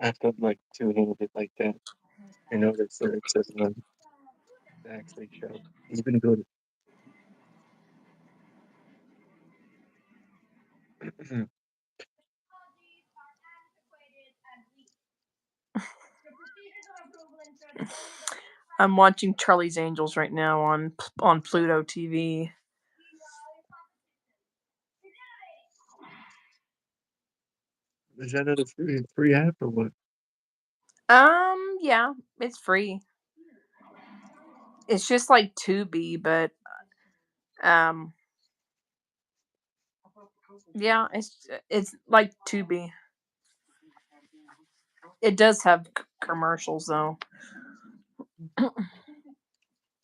After like tuning it like that, I noticed that it says on the actually show. It's been good. I'm watching Charlie's Angels right now on Pluto TV. Is that a free app or what? Yeah, it's free. It's just like Tubi, but um, yeah, it's like Tubi. It does have commercials though.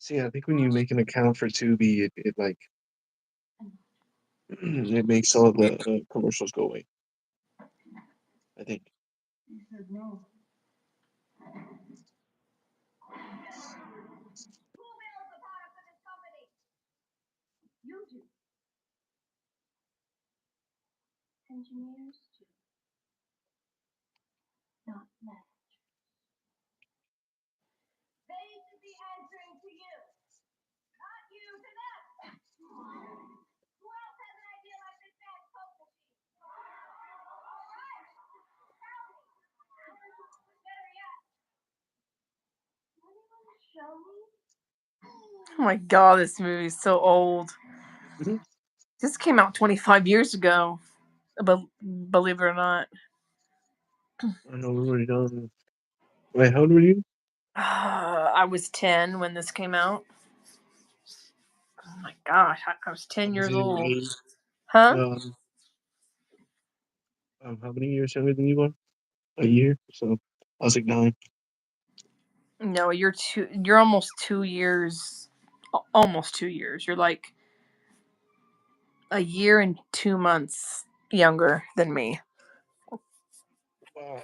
See, I think when you make an account for Tubi, it like it makes all the commercials go away. I think. Oh my god, this movie's so old. Mhm. This came out 25 years ago. But believe it or not, I know we were done. Wait, how old were you? I was 10 when this came out. Oh my gosh, I was I 10 was years in old. eight. Huh? Um, how many years younger than you are? A year. So I was like 9. No, you're almost 2 years, almost 2 years. You're like a year and 2 months younger than me. Wow.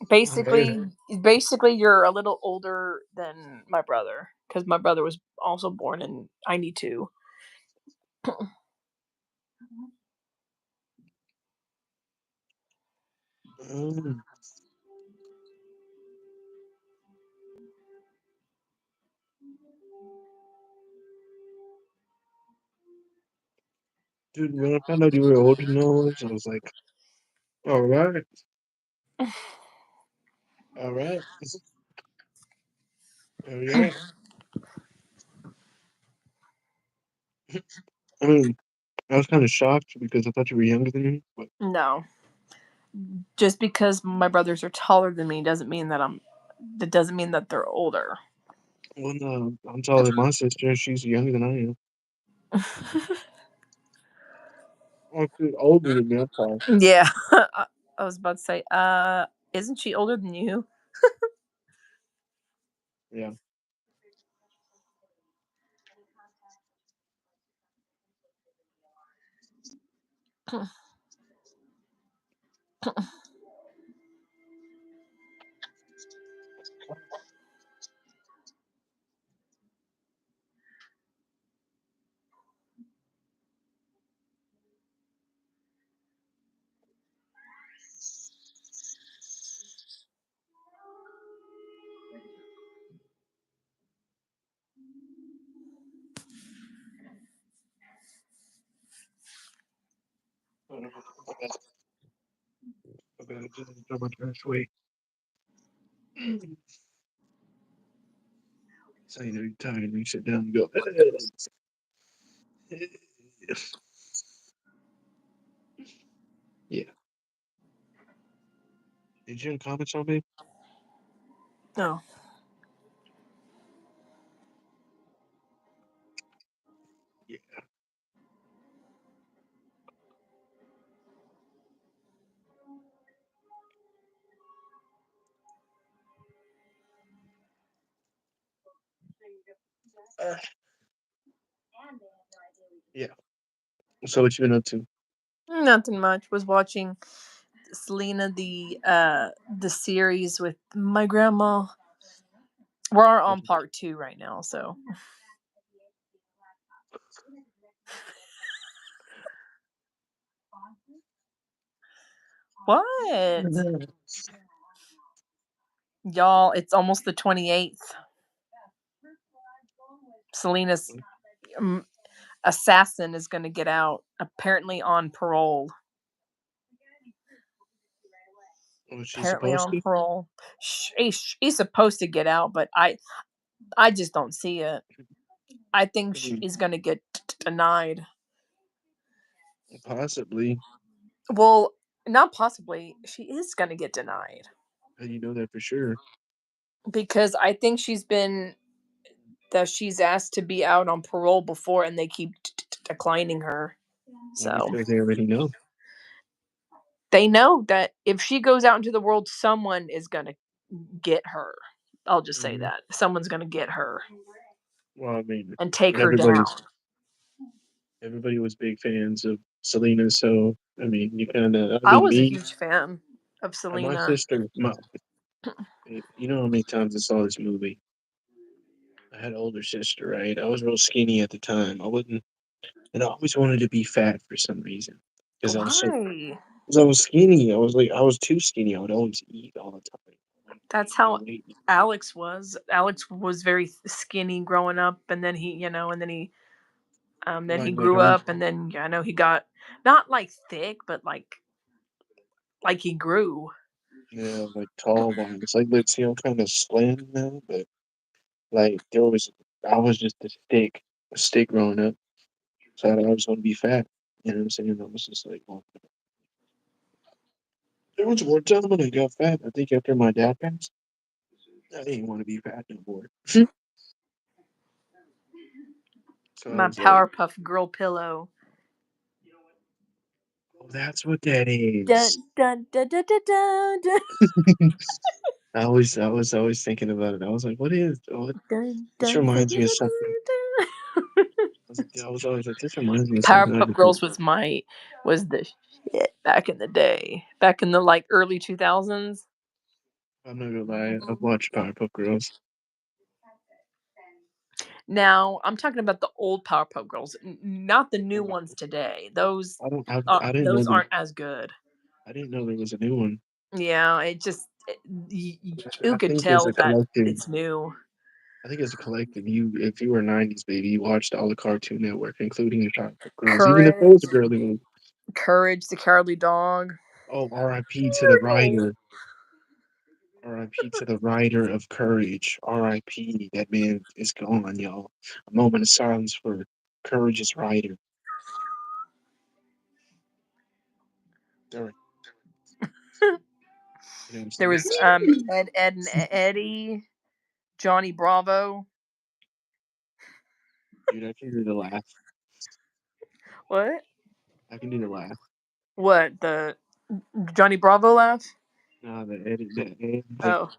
Basically, basically, you're a little older than my brother because my brother was also born in '92. Um, dude, when I found out you were older than I was like, all right, all right, oh yeah. I mean, I was kind of shocked because I thought you were younger than me. But No, just because my brothers are taller than me doesn't mean that I'm. That doesn't mean that they're older. when I'm taller than my sister, she's younger than I am. Oh, she's older than me. I'm sorry. Yeah, I was about to say, isn't she older than you? Yeah. Okay, just so much wait. So you know you're tired and you sit down and go. Yeah. Did you comment on me? No. Yeah. Uh, yeah. So what you been up to? Nothing much. Was watching Selena the series with my grandma. We're on part 2 right now, so What? Y'all, it's almost the 28th. Selena's assassin is going to get out, apparently on parole. Was she Apparently supposed on to? parole. She's supposed to get out, but I just don't see it. I think she's going to get denied. Possibly. Well, not possibly. She is going to get denied. How do you know that for sure? Because I think she's asked to be out on parole before, and they keep declining her. So Because they already know. They know that if she goes out into the world, someone is going to get her. I'll just say that. Someone's going to get her. Well, I mean, and take her down. Everybody was big fans of Selena, so I mean, you kind of. I was a huge fan of Selena. My sister, you know how many times I saw this movie? I had an older sister, right? I was real skinny at the time. And I always wanted to be fat for some reason. Because Why? I was skinny. I was too skinny. I would always eat all the time. That's how Alex was. Alex was very skinny growing up, and then he grew up, and then I know he got not like thick, but like he grew. Yeah, like tall ones. Like, let's see, I'm kind of slim now, but like I was just a stick growing up. So I always want to be fat. You know what I'm saying? I was just like, well, there was one time when I got fat. I think after my dad passed, I didn't want to be fat no more. So my Powerpuff Girl pillow. Oh, that's what that is. Dun, dun, dun, dun, dun, dun. I was always thinking about it. I was like, what is? This reminds me of something. I was always like, this reminds me of something. Powerpuff Girls was the shit back in the day. Back in the like early 2000s. I'm not gonna lie, I've watched Powerpuff Girls. Now I'm talking about the old Powerpuff Girls, not the new ones today. Those I didn't know aren't as good. I didn't know there was a new one. Yeah, you could tell that it's new. I think as a collective, if you were '90s baby, you watched all the Cartoon Network, including the Powerpuff Girls, even if it was a girly movie. Courage the Cowardly Dog. Oh, R.I.P. to the writer. R.I.P. to the writer of Courage. R.I.P. That man is gone, y'all. A moment of silence for Courage's writer. Sorry. You know there was Ed, and Eddie, Johnny Bravo. Dude, I can do the laugh. What? I can do the laugh. What, the Johnny Bravo laugh? No, the Ed, oh,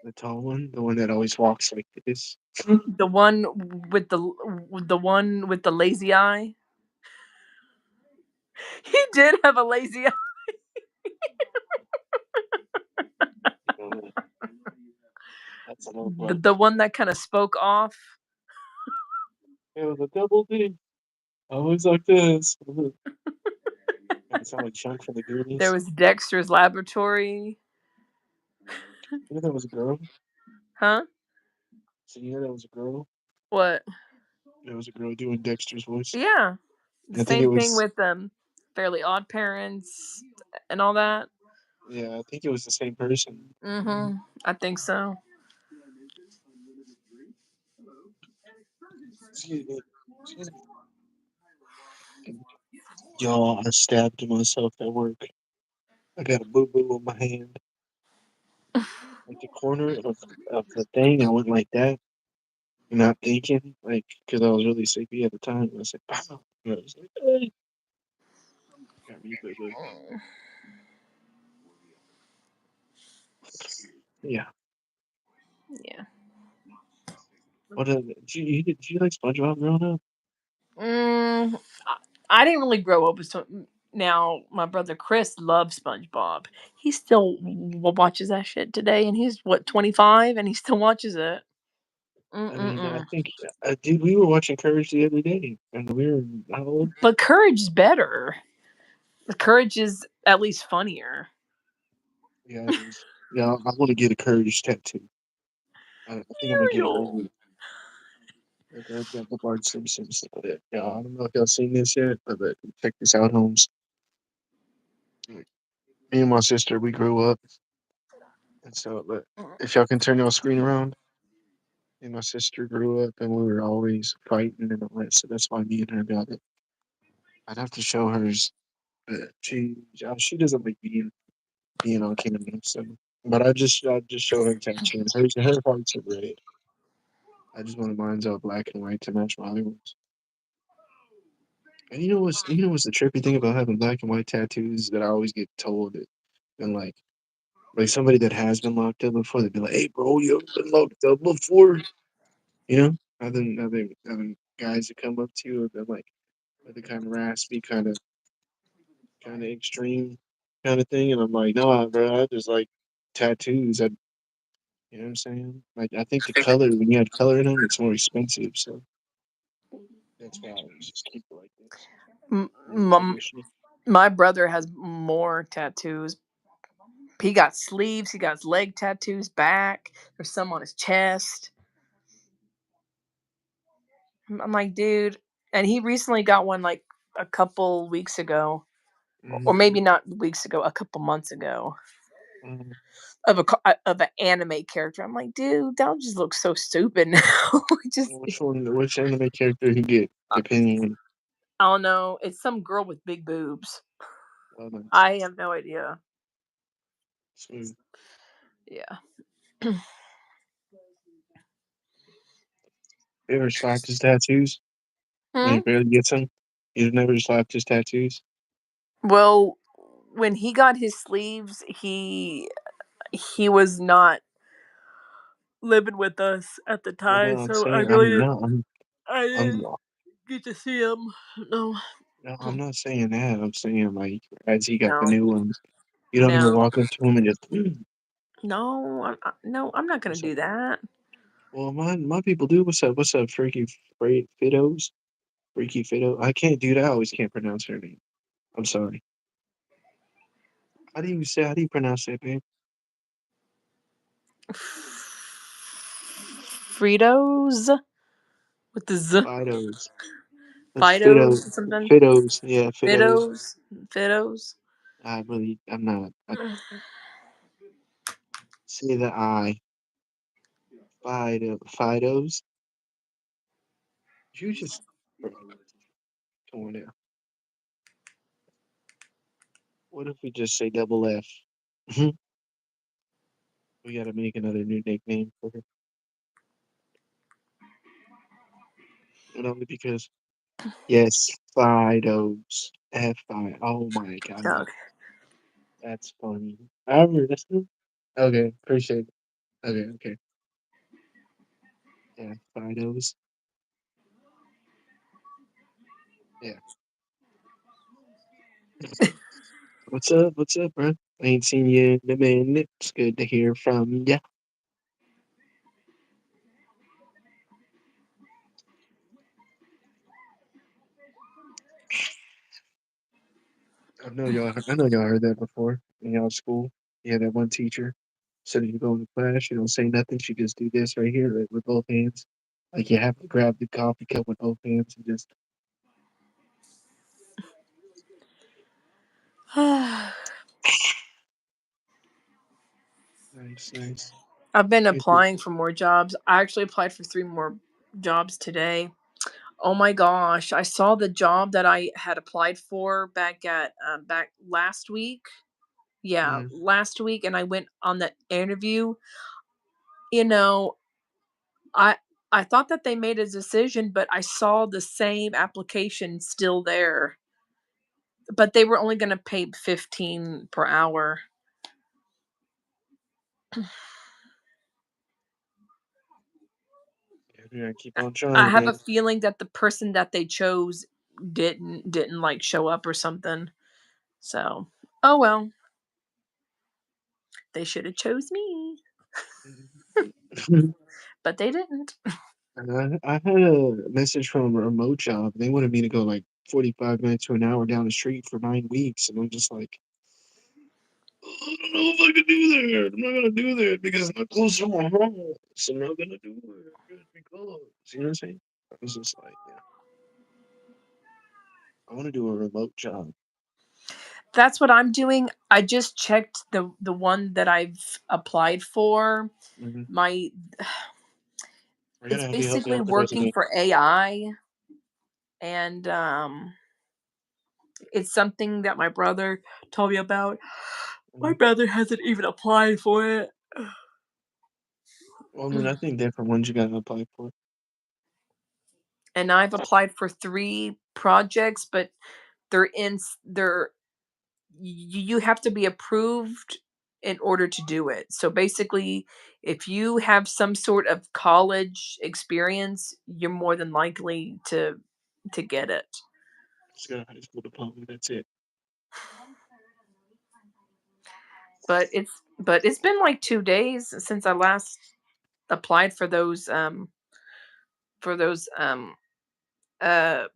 the tall one, the one that always walks like this. the one with the lazy eye. He did have a lazy eye. That's the one that kind of spoke off. It was a double D. Always like this. It sounded like Chunk from the Goonies. There was Dexter's Laboratory. You know that was a girl? Huh? So you know that was a girl? What? There was a girl doing Dexter's voice. Yeah. The same thing with Fairly Odd Parents and all that. Yeah, I think it was the same person. Mm-hmm. I think so. Excuse me. Y'all, I stabbed myself at work. I got a boo-boo on my hand. Like the corner of the thing, I went like that. Not thinking, like, because I was really sleepy at the time. I was like, pow. And I was like, hey. Got me, boo-boo. Yeah. Yeah. What did you like SpongeBob growing up? I didn't really grow up with now my brother Chris loves SpongeBob. He still watches that shit today, and he's 25, and he still watches it. I mean, I think, dude, we were watching Courage the other day, and we were how old? But Courage's better. The courage is at least funnier. Yeah, it is. Yeah, I want to get a courage tattoo. I think I'm gonna get it right Ariel. here. Like I've got the Bart Simpsons. Yeah, I don't know if y'all seen this yet, but check this out, Holmes. Like, me and my sister, we grew up, and so but if y'all can turn your screen around, me and my sister grew up, and we were always fighting and all that. So that's why me and her got it. I'd have to show hers, but she doesn't like being on camera. So, but I just show her tattoo. Her parts are red. I just wanted mine's all black and white to match my other ones. And you know what's the trippy thing about having black and white tattoos that I always get told that and like somebody that has been locked up before, they'd be like, "Hey, bro, you ever been locked up before?" You know, other guys that come up to you have been like with the kind of raspy, kind of extreme kind of thing, and I'm like, "No, bro, I just like tattoos." You know what I'm saying? Like, I think the color when you have color in them, it's more expensive, so that's why I always just keep it like this. M- More m- traditional. my brother has more tattoos. He got sleeves. He got his leg tattoos back. There's some on his chest. I'm like, dude. And he recently got one like a couple weeks ago, or Mhm. maybe not weeks ago, a couple months ago, Um, of an anime character. I'm like, dude, that just looks so stupid now. Just which anime character he get opinion? I don't know. It's some girl with big boobs. Oh, nice. I have no idea. Smooth. Yeah. You ever slapped his tattoos when he Hmm? barely gets them? You never slapped his tattoos? Well, when he got his sleeves, he was not living with us at the Well, time, no, I'm so I saying really I'm didn't. not. I I'm didn't get to see him. No, no, I'm not saying that. I'm saying like as he got the no, new ones, you don't even no, walk up to him and just. no. No, I'm not gonna What's up? do that. Well, my people do. What's up? What's up, Fidos? Freaky Fido. I can't do that. I always can't pronounce her name. I'm sorry. How do you pronounce that, babe? Fritos with the Z. Fidos. That's Fidos Fido. or something. Fidos. Yeah, Fidos. Fidos. Fidos. I'm not. I say the I. Fidos. You just. Bro, come on now. What if we just say double F? We gotta make another new nickname for her. And only because, yes, Fidos. F-I. Oh my god. Okay. That's funny. I understand. Okay, appreciate it. Okay, okay. Yeah, Fidos. Yeah. What's up? What's up, bro? I ain't seen you in a minute. It's good to hear from ya. I know y'all heard that before in y'all school. Yeah, that one teacher said you go into class, you don't say nothing. She just do this right here like, with both hands. Like you have to grab the coffee cup with both hands and just nice, nice. I've been Get the applying for more jobs. I actually applied for 3 more jobs today. Oh my gosh, I saw the job that I had applied for back last week. Yeah, mm, last week, and I went on the interview. You know, I I thought that they made a decision, but I saw the same application still there. But they were only going to pay 15 per hour. yeah, keep on I trying, have man. a feeling that the person that they chose didn't like show up or something. So, oh well, they should have chose me, but they didn't. And I had a message from a remote job. They wanted me to go like 45 minutes to an hour down the street for 9 weeks, and I'm just like, I don't know if I could do that. I'm not gonna do that because it's not close to my house. I'm not gonna do it just because. You know what I'm saying? I was just like, yeah, I want to do a remote job. That's what I'm doing. I just checked the one that I've applied for. Hmm. My I It's gotta have you help me basically out with the working resume. for AI, and it's something that my brother told me about. My Hmm. brother hasn't even applied for it. Well, I mean, I think different ones you gotta apply for. And I've applied for 3 projects, but they're you have to be approved in order to do it. So basically, if you have some sort of college experience, you're more than likely to get it. Just got a high school diploma. That's it. But it's been like 2 days since I last applied for those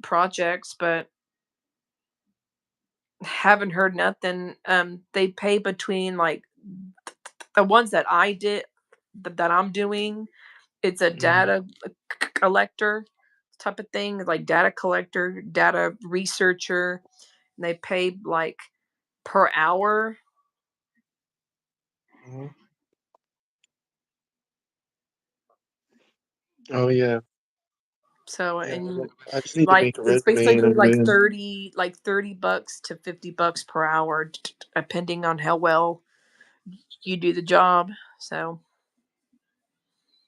projects, but haven't heard nothing. They pay between like the ones that I did that I'm doing. It's a Hmm. data collector type of thing, like data collector, data researcher, and they pay like per hour. Hmm. Oh yeah, So yeah. and I just need to like make a it's resume and basically I'm good. like 30 bucks to 50 bucks per hour depending on how well you do the job. So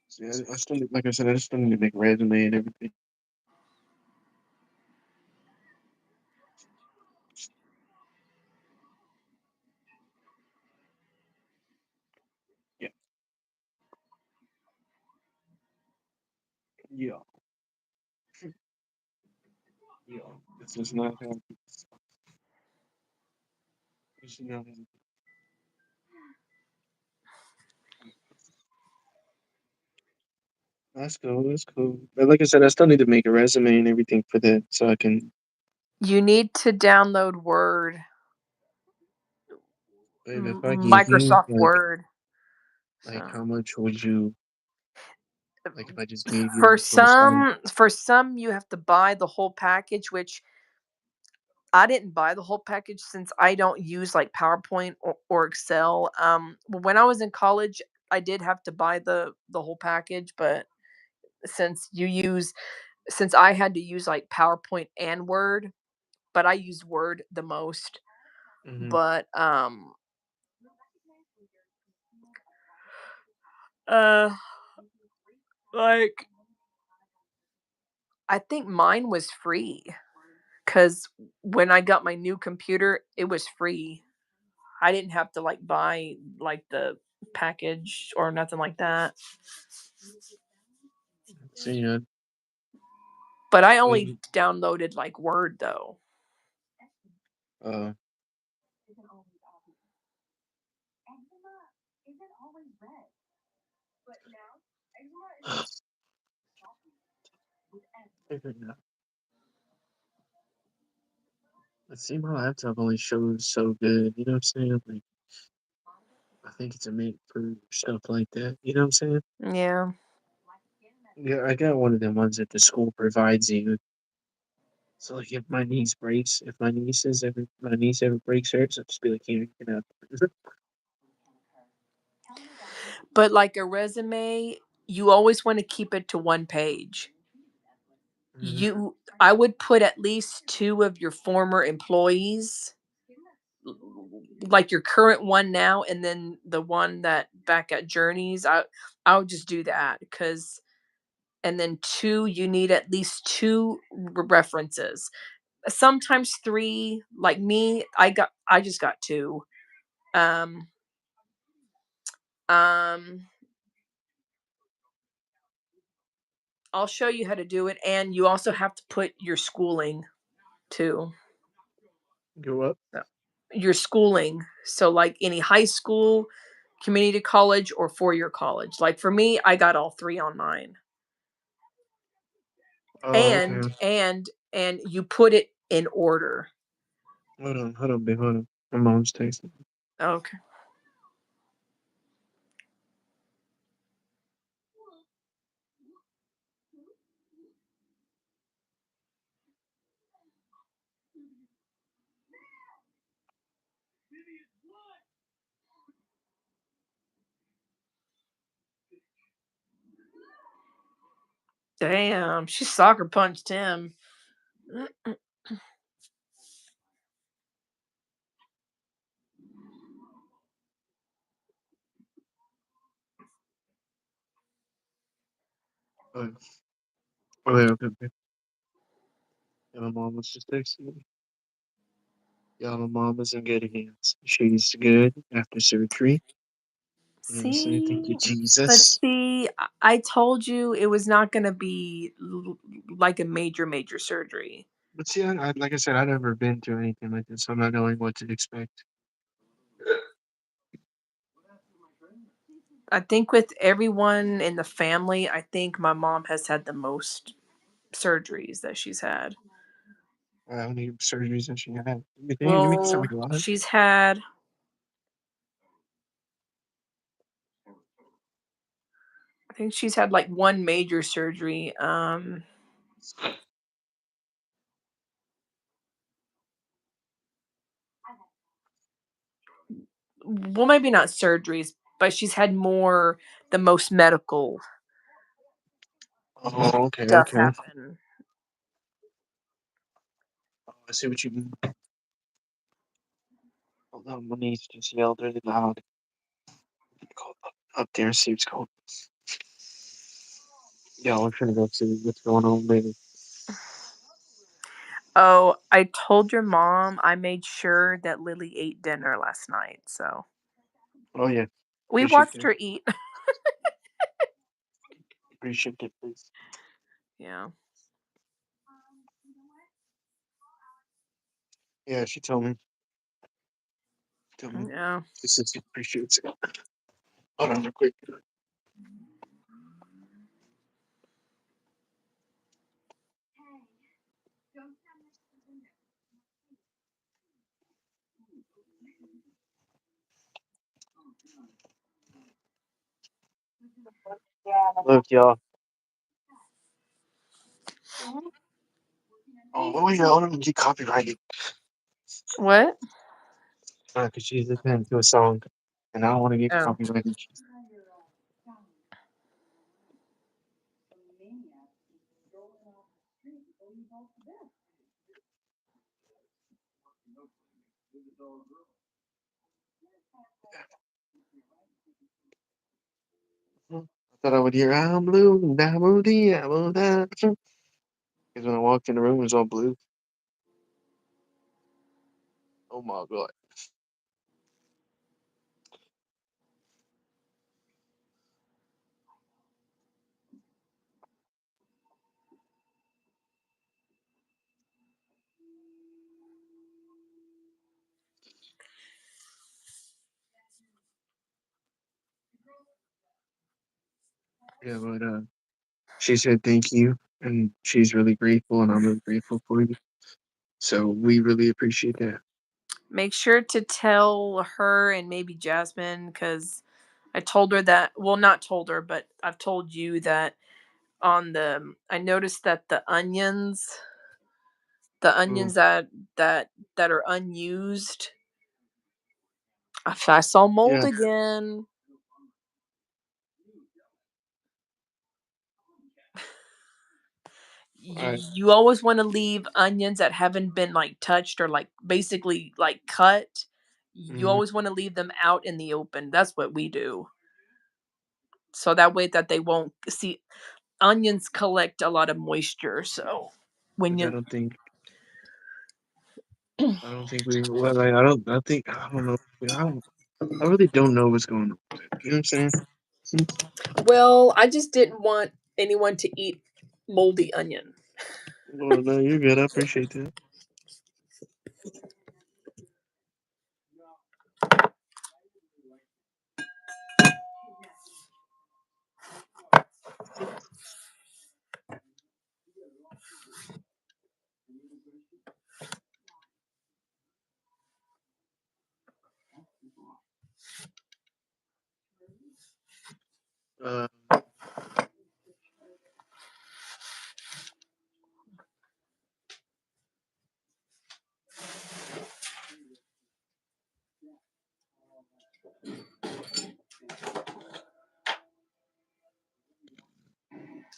See, I still need, like I said, I just still need to make a resume and everything. Yeah, yeah, yeah. This is not happy. This is not happy. That's cool. That's cool. But like I said, I still need to make a resume and everything for that, so I can. you need to download Word, If I give you Microsoft Word. like So how much would you like if I just gave you for like those five? some you have to buy the whole package, which I didn't buy the whole package since I don't use like PowerPoint or Excel. When I was in college, I did have to buy the whole package, but since you use since I had to use like PowerPoint and Word, but I use Word the most. Mm-hmm. But uh like I think mine was free cuz when I got my new computer, it was free. I didn't have to like buy like the package or nothing like that. See, But I only um, downloaded like Word though. uh, figuring out. Let's see, my laptop only shows so good. You know what I'm saying? Like, I think it's a made for stuff like that. You know what I'm saying? Yeah. Yeah, I got one of them ones that the school provides you. So like, if my niece ever breaks hers, I'll just be like, here, you can have it. But like a resume, you always want to keep it to one page. Hmm. I would put at least 2 of your former employees, like your current one now and then the one that back at Journeys. I would just do that cuz and then 2 you need at least 2 references. Sometimes 3, like me, I just got 2. Um um I'll show you how to do it, and you also have to put your schooling too. Go up. Your schooling. So like any high school, community college, or 4-year college. Like for me, I got all 3 on mine. Oh, And okay. and and you put it in order. Hold on, babe, hold on. My mom's texting. Okay. Damn, she soccer punched him. Oh, okay, okay. Yeah, my mom was just texting me. Yeah, my mom is in good hands. She's good after surgery. You know what I'm saying? Thank you, See, but Jesus. see, I told you it was not going to be like a major surgery. But see, like I said, I've never been through anything like this, so I'm not knowing what to expect. I think with everyone in the family, I think my mom has had the most surgeries that she's had. How many surgeries has she had? You make it sound Well, like a lot. she's had, I think she's had like one major surgery. Well, maybe not surgeries, but she's had more, the most medical Oh, okay, stuff okay. happen. Oh, I see what you mean. Hold on, my niece just yelled really loud. Go up there and see what's going. Yeah, we're trying to go see what's going on, baby. Oh, I told your mom I made sure that Lily ate dinner last night. So Oh yeah, we appreciate watched that. her eat. Appreciate it, please. Yeah. Yeah, she told me. Told me. Yeah. She said she appreciates it. Hold on, real quick. Look, y'all. Oh, what was your hold on? Get copyrighted. What? Because she's listening to a song, and I don't want to get Oh. copyrighted. I thought I would hear I'm blue, I'm blue. Because when I walked in the room, it was all blue. Oh my god. Yeah, but she said thank you, and she's really grateful, and I'm really grateful for you. So we really appreciate that. Make sure to tell her and maybe Jasmine, because I told her that, well, not told her, but I've told you that I noticed that the Mm, onions that are unused, I saw mold yeah, again. I, You always want to leave onions that haven't been like touched or like basically like cut. You mm, always want to leave them out in the open. That's what we do. So that way that they won't see, onions collect a lot of moisture. So when 'cause you, I don't think we, well, like, I think, I don't know. I really don't know what's going on with it. You know what I'm saying? well, I just didn't want anyone to eat moldy onion. Well, no, you're good. I appreciate that. Uh,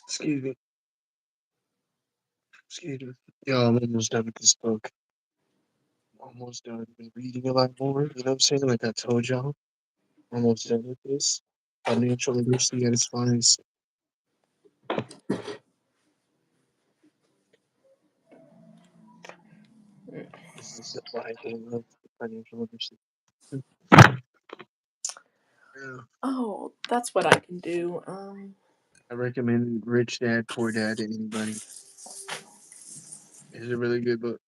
excuse me. Excuse me. Yo, I'm almost done with this book. Almost done. Been reading a lot more. You know what I'm saying? Like I told y'all, almost done with this. Financial literacy at its finest. This is why I love financial literacy. Yeah. Oh, that's what I can do. I recommend Rich Dad Poor Dad to anybody. It's a really good book.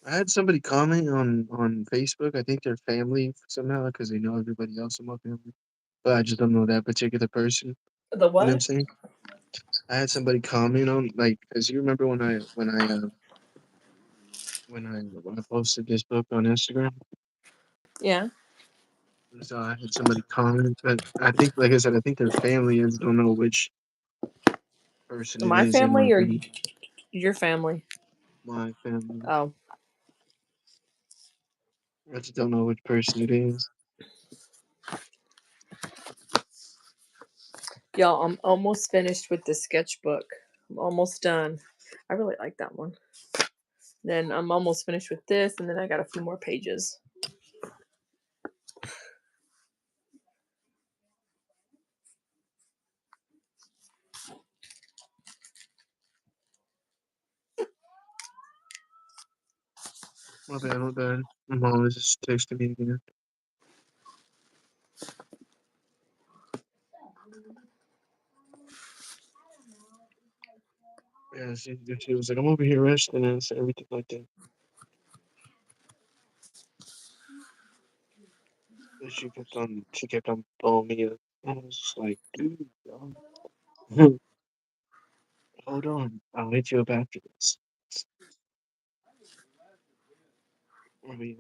I had somebody comment on Facebook. I think they're family somehow because they know everybody else in my family, but I just don't know that particular person. The You know what I'm what? saying? I had somebody comment on like, cause you remember when I posted this book on Instagram. Yeah. So I had somebody comment, but I think, like I said, I think they're family. I just don't know which person it My is in my family or family. your family? My family. Oh, I just don't know which person it is. y'all, I'm almost finished with the sketchbook. I'm almost done. I really like that one. Then I'm almost finished with this, and then I got a few more pages. My bad, my bad. My mom was just texting me again. Yeah, she was like, I'm over here resting and everything like that. But she kept on blowing me up. I was just like, dude, hold on. I'll hit you up after this. I mean,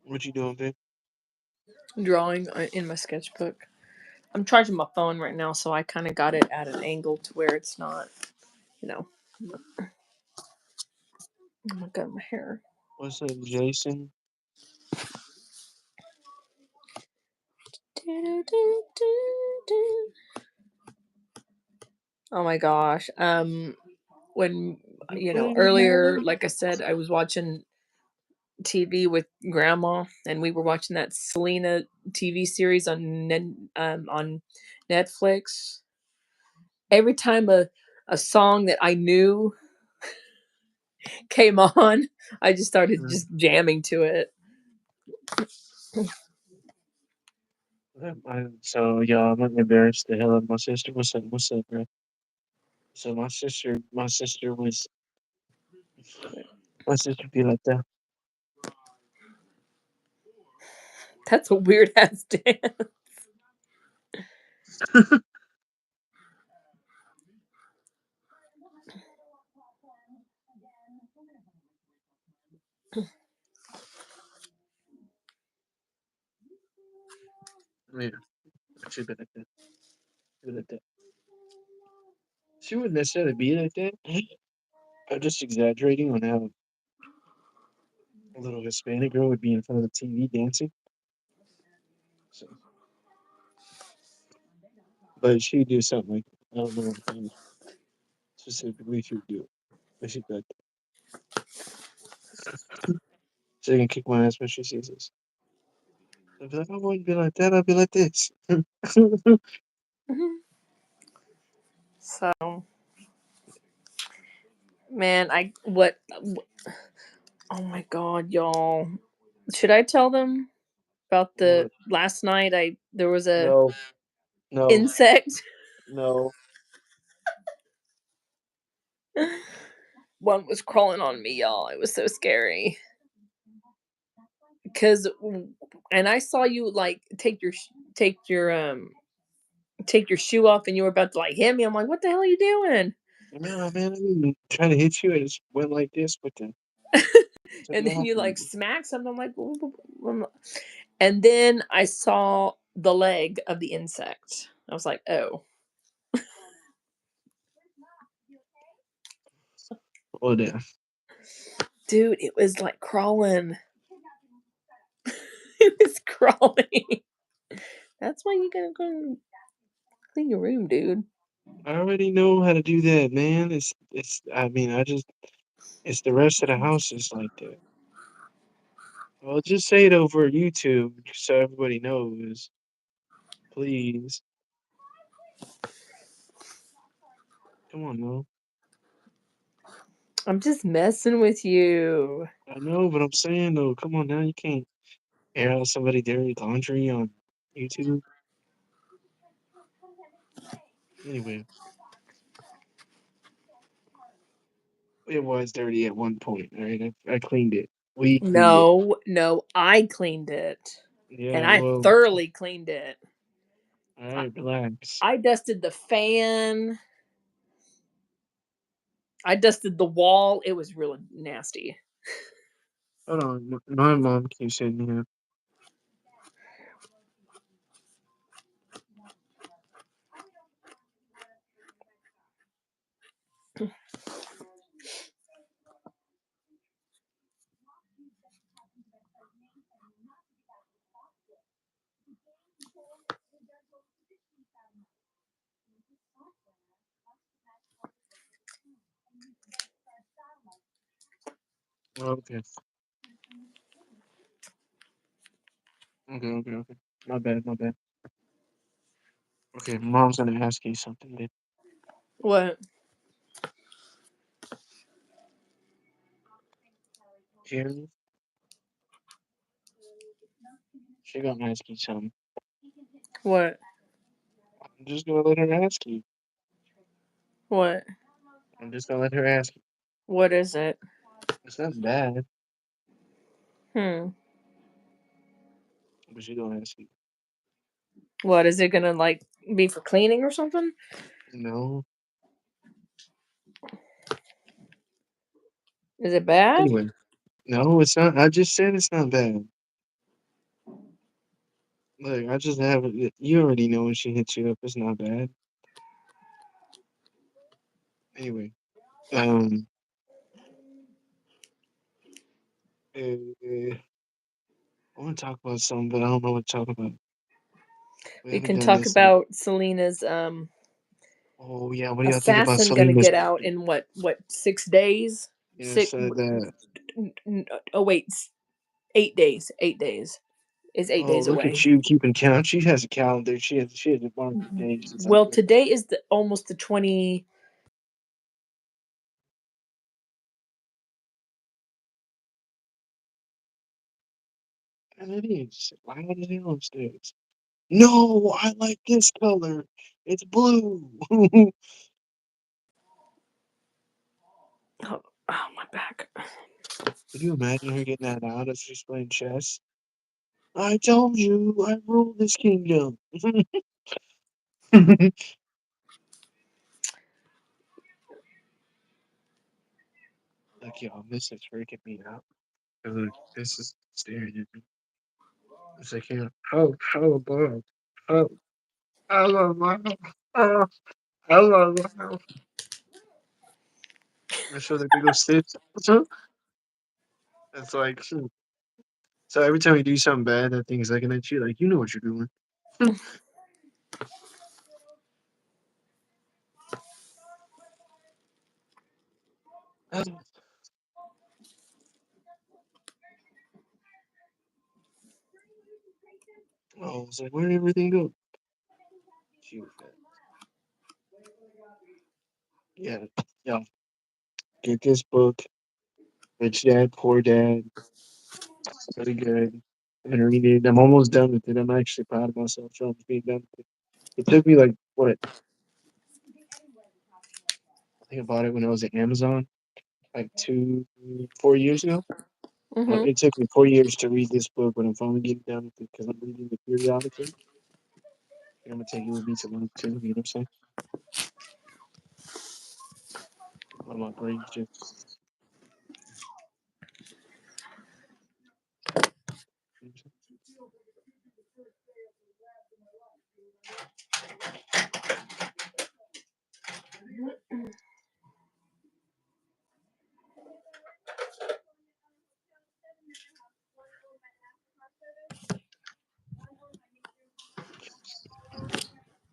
what you doing, babe? Drawing in my sketchbook. I'm charging my phone right now, so I kind of got it at an angle to where it's not, you know. Oh my god, my hair. What's up, Jason? Oh my gosh. When You you know playing with earlier, Madden? like I said, I was watching TV with grandma, and we were watching that Selena TV series on Netflix. Every time a song that I knew came on, I just started Mm. just jamming to it. So, y'all, I'm gonna embarrass the hell out of my sister. What's up, bro? So my sister be like that. That's a weird ass dance. Yeah, she be like that. She be like that. She wouldn't necessarily be like that. I'm just exaggerating on how a little Hispanic girl would be in front of the TV dancing. So, but she'd do something like I don't know how specifically she would do it. But she'd be like that. She can kick my ass when she sees us. I'd be like, I wouldn't be like that. I'd be like this. So, man, I what? Oh my god, y'all! Should I tell them about the What? last night? I there was a No, no, insect. no. One was crawling on me, y'all. It was so scary. Cause, and I saw you like take your shoe off, and you were about to like hit me. I'm like, what the hell are you doing? No, man, I didn't try to hit you. I just went like this, but then took And it then off you of like you. smack something. I'm like, "Whoa, whoa, whoa." And then I saw the leg of the insect. I was like, oh, Oh, damn. dude, it was like crawling. It was crawling. That's why you gotta go and clean your room, dude. I already know how to do that, man. I mean, it's the rest of the house is like that. Well, just say it over YouTube so everybody knows, please. Come on, Mo. I'm just messing with you. I know, but I'm saying though, come on now, you can't air out somebody dirty laundry on YouTube. Anyway, it was dirty at one point. All right, I cleaned it. We cleaned it. No, no, I cleaned it. And Yeah, I well, thoroughly cleaned it. all I, right, relax. I dusted the fan. I dusted the wall. It was really nasty. Hold on, my mom keeps saying here. Okay, okay. My bad, my bad. Okay, mom's gonna ask you something. Then. What? Hear me? She gonna ask you something. What? I'm just gonna let her ask you. What? I'm just gonna let her ask you. What is it? It's not bad, Hmm. but she gonna ask you. What is it gonna like be for cleaning or something? No. Is it bad? Anyway, no, it's not. I just said it's not bad. Look, I just have it. You already know when she hits you up, it's not bad. Anyway, um, I want to talk about something, but I don't know what to talk about. We We haven't can done talk this in. about Selena's Oh yeah, what do y'all think about assassin gonna Selena's? get out in what 6 days? Yes, Six that. oh wait, 8 days. 8 days is eight Oh, days look away. at you keeping count. She has a calendar. She has a mark of days and stuff Well, like today is the almost the 20. that. And it is. Why are they upstairs? No, I like this color. It's blue. Oh, oh my back. Could you imagine her getting that out as she's playing chess? I told you, I rule this kingdom. Look, y'all, this is freaking me out. Look, this is staring at me. It's like, yeah, how about, how, hello, wow, oh, hello, wow. I show the big old stitch. It's like, so every time you do something bad, that thing is looking at you like, you know what you're doing. Oh, it's like, where did everything go? Shoot, yeah, yeah. Get this book, Rich Dad, Poor Dad. Pretty good. And read it. I'm almost done with it. I'm actually proud of myself for almost being done with it. It took me like what? I think I bought it when I was at Amazon, like 4 years ago. Mm-hmm. It took me 4 years to read this book, but I'm finally getting done with it because I'm reading the periodically. I'm gonna take it with me to lunch too. You know what I'm saying? Oh, my brain's just.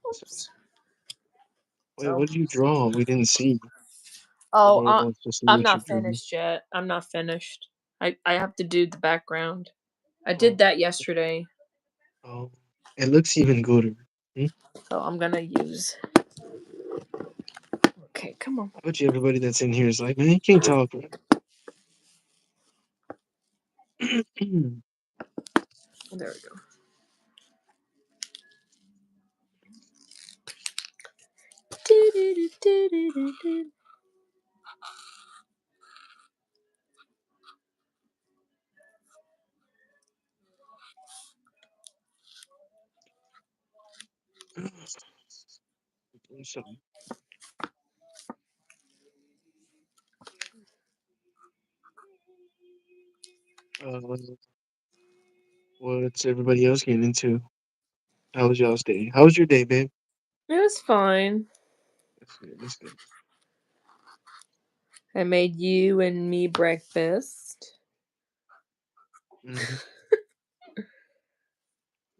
Oops. Wait, what did you draw? We didn't see. The Oh, world wants to see I'm what you not drew. finished yet. I'm not finished. I have to do the background. I did Oh, that yesterday, oh, it looks even gooder. Hmm? so I'm gonna use. Okay, come on. I bet you everybody that's in here is like, man, you can't talk. Right? There we go. So, uh, what's everybody else getting into? How was y'all's day? How was your day, babe? It was fine. That's good. That's good. I made you and me breakfast. Mm-hmm.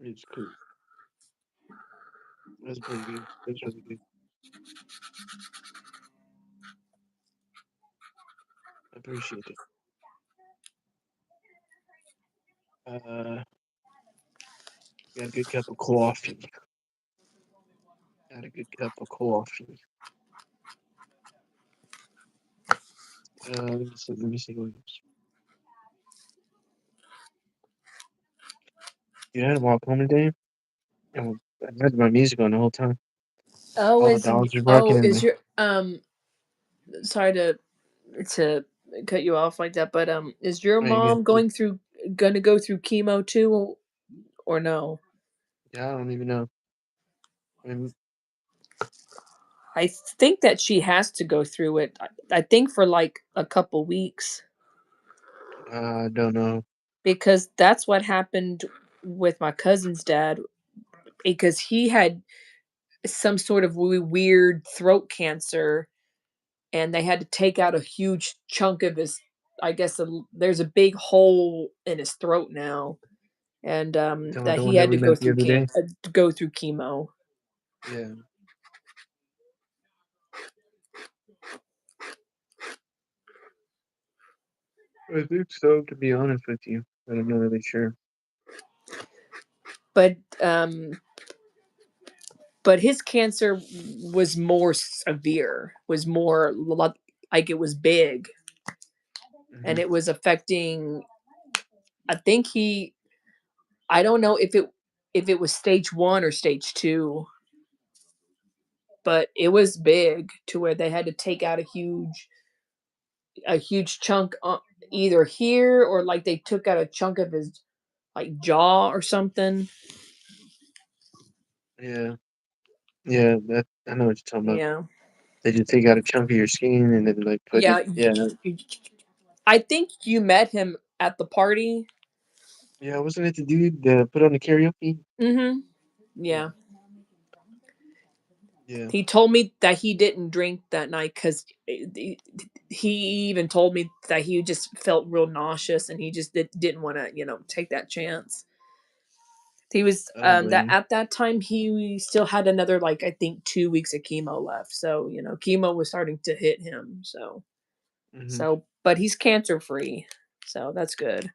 It's cool. That's pretty good. That's really good. I appreciate it. Got a good cup of coffee. Got a good cup of coffee. Let me see. Let me see what else. You had to walk home today? And I had my music on the whole time. Oh, All the is dogs are barking oh in is the. your sorry to cut you off like that, but is your Oh, you mom good. gonna go through chemo too, or no? Yeah, I don't even know. I mean, I think that she has to go through it. I think for like a couple weeks I don't know. because that's what happened with my cousin's dad because he had some sort of weird throat cancer and they had to take out a huge chunk of his I guess there's a big hole in his throat now and You talking about that the he one that had we met the other day? to go through chemo. Yeah. I think so, to be honest with you. But I'm not really sure. But his cancer was more severe, was more like it was big and Hmm. it was affecting I think he I don't know if it was stage 1 or stage 2, but it was big to where they had to take out a huge chunk either here or like they took out a chunk of his like jaw or something. Yeah. Yeah, that I know what you're talking about. Yeah. They just take out a chunk of your skin and then like put it. Yeah. Yeah. I think you met him at the party. Yeah, wasn't it the dude that put on the karaoke? Mhm. Yeah. Yeah. Yeah. He told me that he didn't drink that night cuz he even told me that he just felt real nauseous and he just didn't want to, take that chance. He was I don't blame that you. at that time he still had another like I think 2 weeks of chemo left. So, chemo was starting to hit him. Hmm. But he's cancer free. So that's good.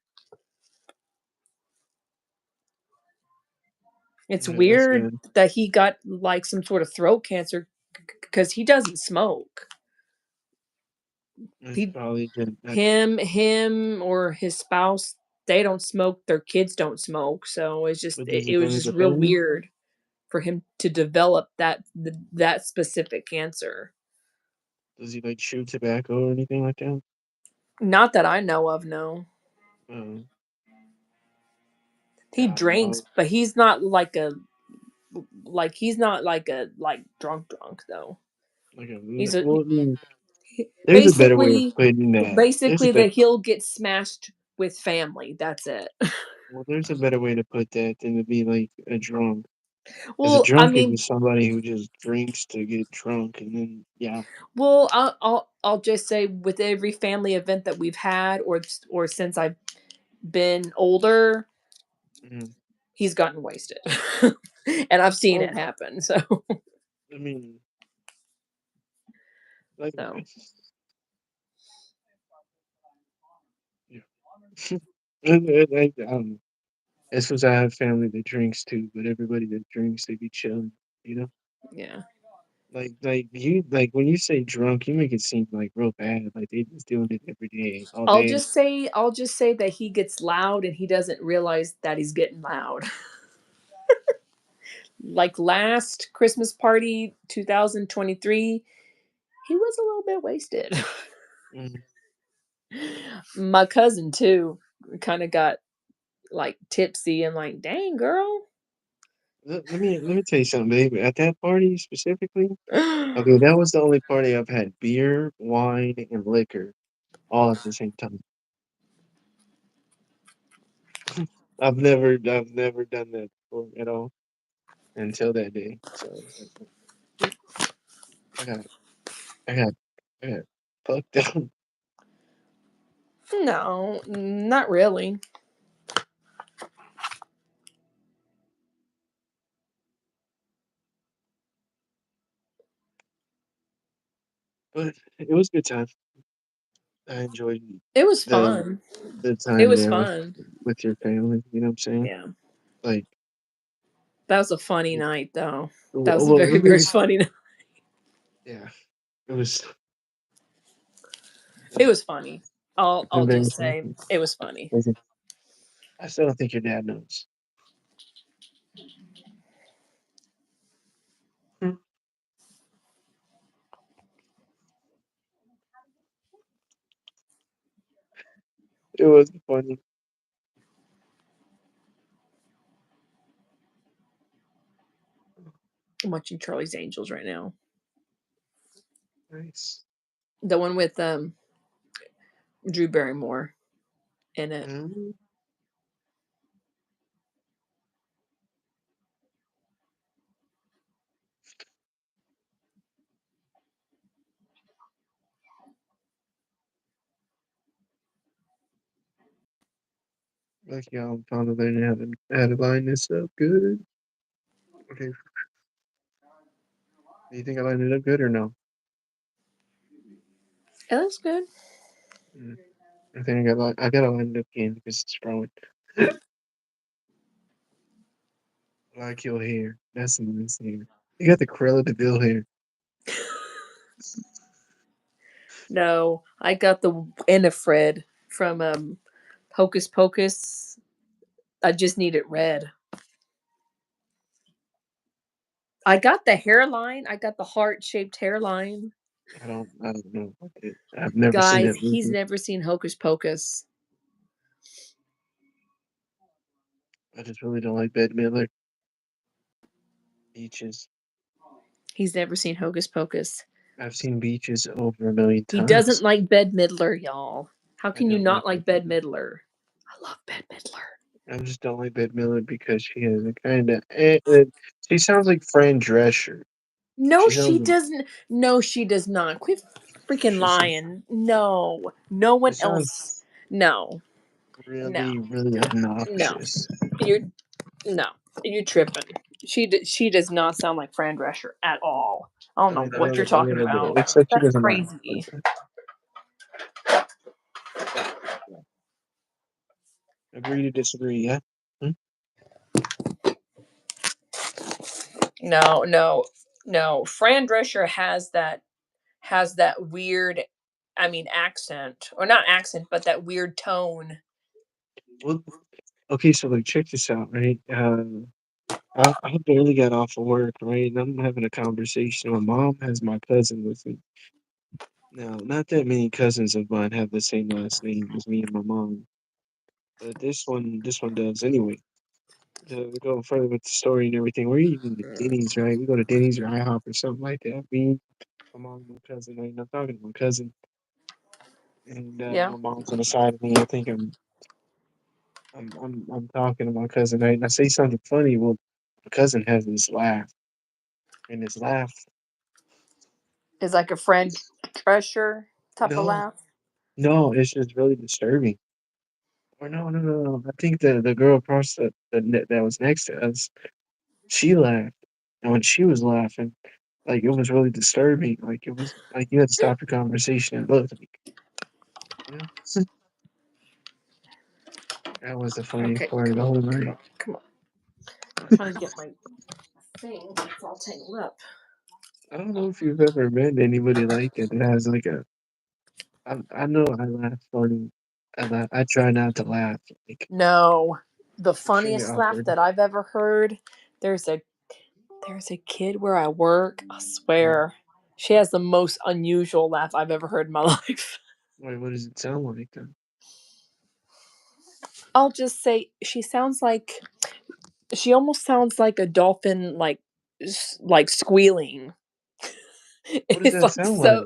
It's Yeah, that's weird good. that he got like some sort of throat cancer because he doesn't smoke. It's He probably good. him or his spouse, they don't smoke, their kids don't smoke. So it's just But does it it go was to just the real family? weird for him to develop that specific cancer. Does he like chew tobacco or anything like that? Not that I know of, no. Um, He yeah, I don't drinks, know. but he's not like a drunk though. Like a He's a well, I mean, There's a better way of Basically, putting that. There's a basically better that he'll get smashed with family. That's it. well, there's a better way to put that than to be like a drunk. As a Well, I drunk is mean, just somebody who just drinks to get drunk, and then yeah, well, I'll just say with every family event that we've had, or since I've been older, mm. he's gotten wasted, and I've seen Well, it happen. So, I mean, like, so yeah. I don't know. It's because I have family that drinks too, but everybody that drinks, they be chilling, you know. yeah. Like when you say drunk, you make it seem like real bad, like they just doing it every day, all day. I'll just say that he gets loud and he doesn't realize that he's getting loud. Like last Christmas party 2023, he was a little bit wasted. Mm. My cousin too kind of got like tipsy and like, "Dang, girl." Let me tell you something, baby. At that party specifically, okay, that was the only party I've had beer, wine, and liquor all at the same time. I've never done that before at all until that day. So I was like, I got, I got, I got fucked up. No, not really. But it was a good time. I enjoyed It was the fun. the It time was there fun. with your family. You know what I'm saying? Yeah. Like, That was a funny night though. That was a well, very, it very was funny night. yeah, it was It was funny. I'll just embarrassing. say it was funny. I still don't think your dad knows. Hmm. It was funny. I'm watching Charlie's Angels right now. Nice. The one with Drew Barrymore in it. Mm, like y'all finally learning how to line this up good. Okay, do you think I lined it up good or no? It looks good. Mm, I think I gotta line it up again because it's wrong. Like your hair. That's the nice hair. You got the Cruella de Vil hair. No, I got the Winifred from Hocus Pocus. I just need it red. I got the hairline. I got the heart shaped hairline. I don't know about it. I've never seen Guys, that he's movie. never seen Hocus Pocus. I just really don't like Bette Midler. Beaches. He's never seen Hocus Pocus. I've seen Beaches over a million He doesn't times. like Bette Midler, y'all. How I can you don't not like like Bette Bette Midler. Midler? I love Bette Midler. I just don't like Bette Midler because she has a kind of. She sounds like Fran Drescher. No, She sounds she like doesn't. No, she does not. Quit freaking she lying. No, no one it else. sounds No, no, really, really no. obnoxious. You're no. You're tripping. She does not sound like Fran Drescher at all. I don't I know mean, I what know, you're I talking mean, I do. about. Except she That's doesn't laugh like crazy. that. Yeah. Agree to disagree. Yeah. Hmm? No, no, no. Fran Drescher has that weird, I mean, accent, or not accent, but that weird tone. Well, okay. So like, check this out, right? I barely got off of work, right? And I'm having a conversation. My mom has my cousin with me. Now, not that many cousins of mine have the same last name as me and my mom, but this one does anyway. To go further with the story and everything, we're eating at Denny's, right? We go to Denny's or IHOP or something like that. my mom and my cousin. And I'm talking to my cousin, and Yeah. my mom's on the side of me. I think I'm talking to my cousin, right? And I say something funny. Well, my cousin has this laugh, and his laugh, Is like a friend pressure type of no, laugh. no, it's just really disturbing. Or no. I think the girl across that was next to us, she laughed, and when she was laughing, like it was really disturbing. Like it was like you had to stop your conversation and look. Like, you know, that was the funniest Okay, part of come the on, whole come night. on, come on. I'm trying to get my thing. It's all tangled up. I don't know if you've ever met anybody like it that has like a. I know I laugh funny. I try not to laugh. Like No, the extremely funniest laugh awkward. that I've ever heard. There's a there's a kid where I work. I Uh, swear, she has the most unusual laugh I've ever heard in my life. wait, what does it sound like then? I'll just say she almost sounds like a dolphin, like squealing. What does It's that like sound so. like?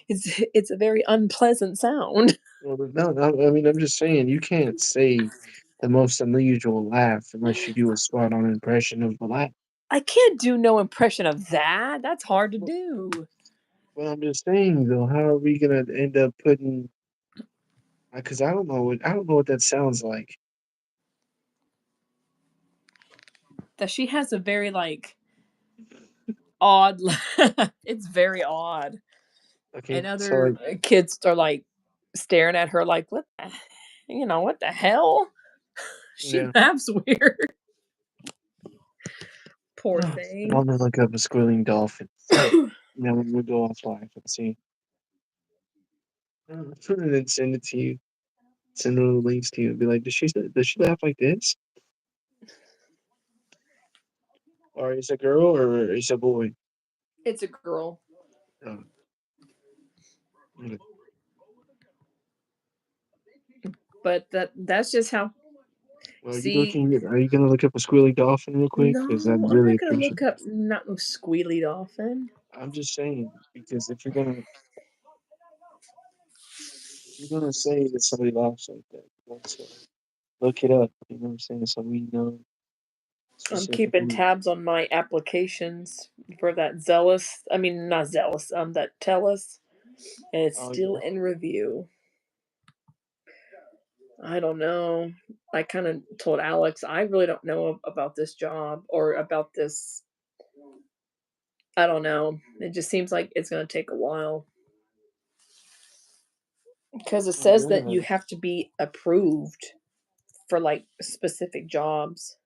It's a very unpleasant sound. Well, no. I mean, I'm just saying you can't say the most unusual laugh unless you do a spot on impression of the laugh. I can't do no impression of that. That's hard to do. Well, I'm just saying though, how are we gonna end up putting? Because I don't know what that sounds like. That she has a very odd. It's very odd, Okay, and so other like, kids are like staring at her like, what the hell? She yeah. laughs weird. Poor I'm thing. gonna look up a squealing dolphin. Now we'll go off live and see. And then send it to you. Send all the links to you and be like, does she laugh like this? Or is it a girl or is it a boy? It's a girl, Oh, okay. but that's just how. Well, See, are you gonna look up a squealing dolphin real quick? Because no, I'd I'm really not gonna appreciate look it. up not no squealy dolphin. I'm just saying, because if you're gonna say that somebody laughs like that, you want to look it up. You know what I'm saying? So we know I'm keeping specifically. tabs on my applications for that zealous. I mean, not zealous. That Tellus, and it's Oh still yeah, in review. I don't know. I kind of told Alex I really don't know about this job or about this. I don't know. It just seems like it's going to take a while because it says that yeah. you have to be approved for like specific jobs.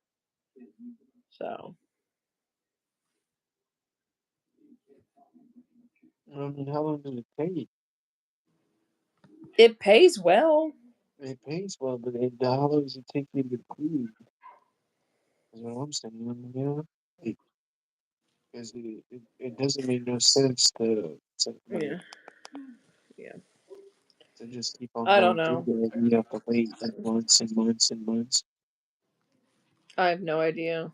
So I mean, how long does it take? it pays well. It pays well, but how long does it take you to get approved? Is what I'm saying. You know, because it doesn't make no sense Yeah, yeah. to just keep on I don't going through know. there and you have to wait like months and months and months. I have no idea.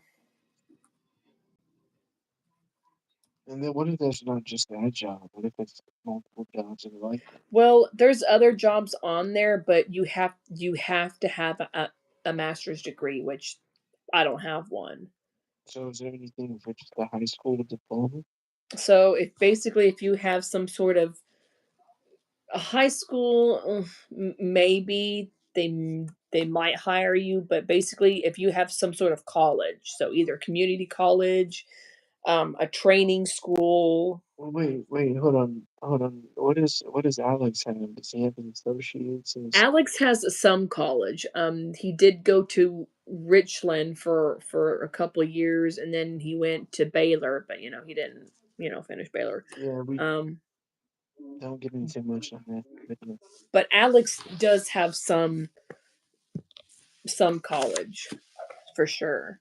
And then what if there's not just that job? What if it's multiple jobs and like that? Well, there's other jobs on there, but you have to have a master's degree, which I don't have one. So is there anything for just a high school diploma? So if you have some sort of a high school, maybe they might hire you, but basically if you have some sort of college, so either community college, a training school. Well, wait, hold on. What does Alex have? Does he have an associate's? Alex has some college. He did go to Richland for a couple of years, and then he went to Baylor, but he didn't finish Baylor. Yeah, we Um, don't get into much on that. But yeah. but Alex does have some college for sure.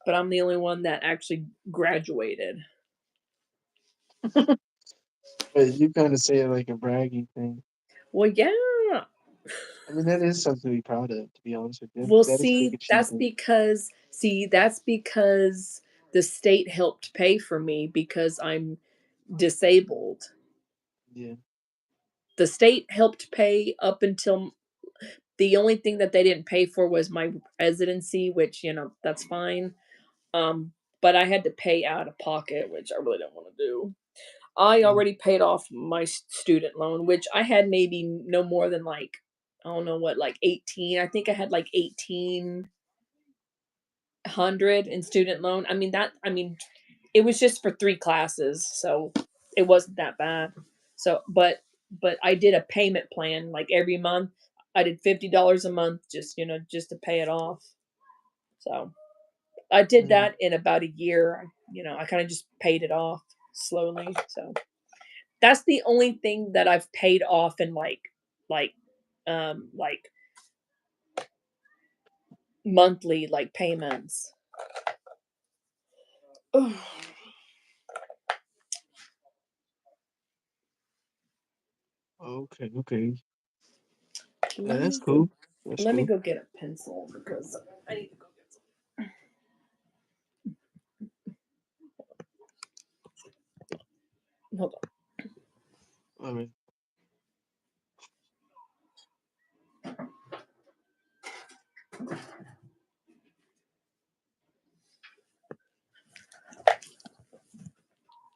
But I'm the only one that actually graduated. But you kind of say it like a bragging thing. Well, yeah. I mean, that is something to be proud of, to be honest with you. Well, That is a big see, achievement. that's because the state helped pay for me because I'm disabled. Yeah. The state helped pay up until the only thing that they didn't pay for was my residency, which, that's fine. Um, but I had to pay out of pocket, which I really don't want to do. I Mm, already paid off my student loan, which I had maybe no more than like, I don't know what, like 18. I think I had like 1,800 in student loan. It was just for 3 classes, so it wasn't that bad. So, but I did a payment plan like every month. I did $50 a month just to pay it off. So I did mm, that in about a year. I kind of just paid it off slowly. So that's the only thing that I've paid off in like like monthly like payments. Ugh. okay, okay. Let That's me go cool. That's let me cool. go get a pencil because I need to go get some. Hold on. All right.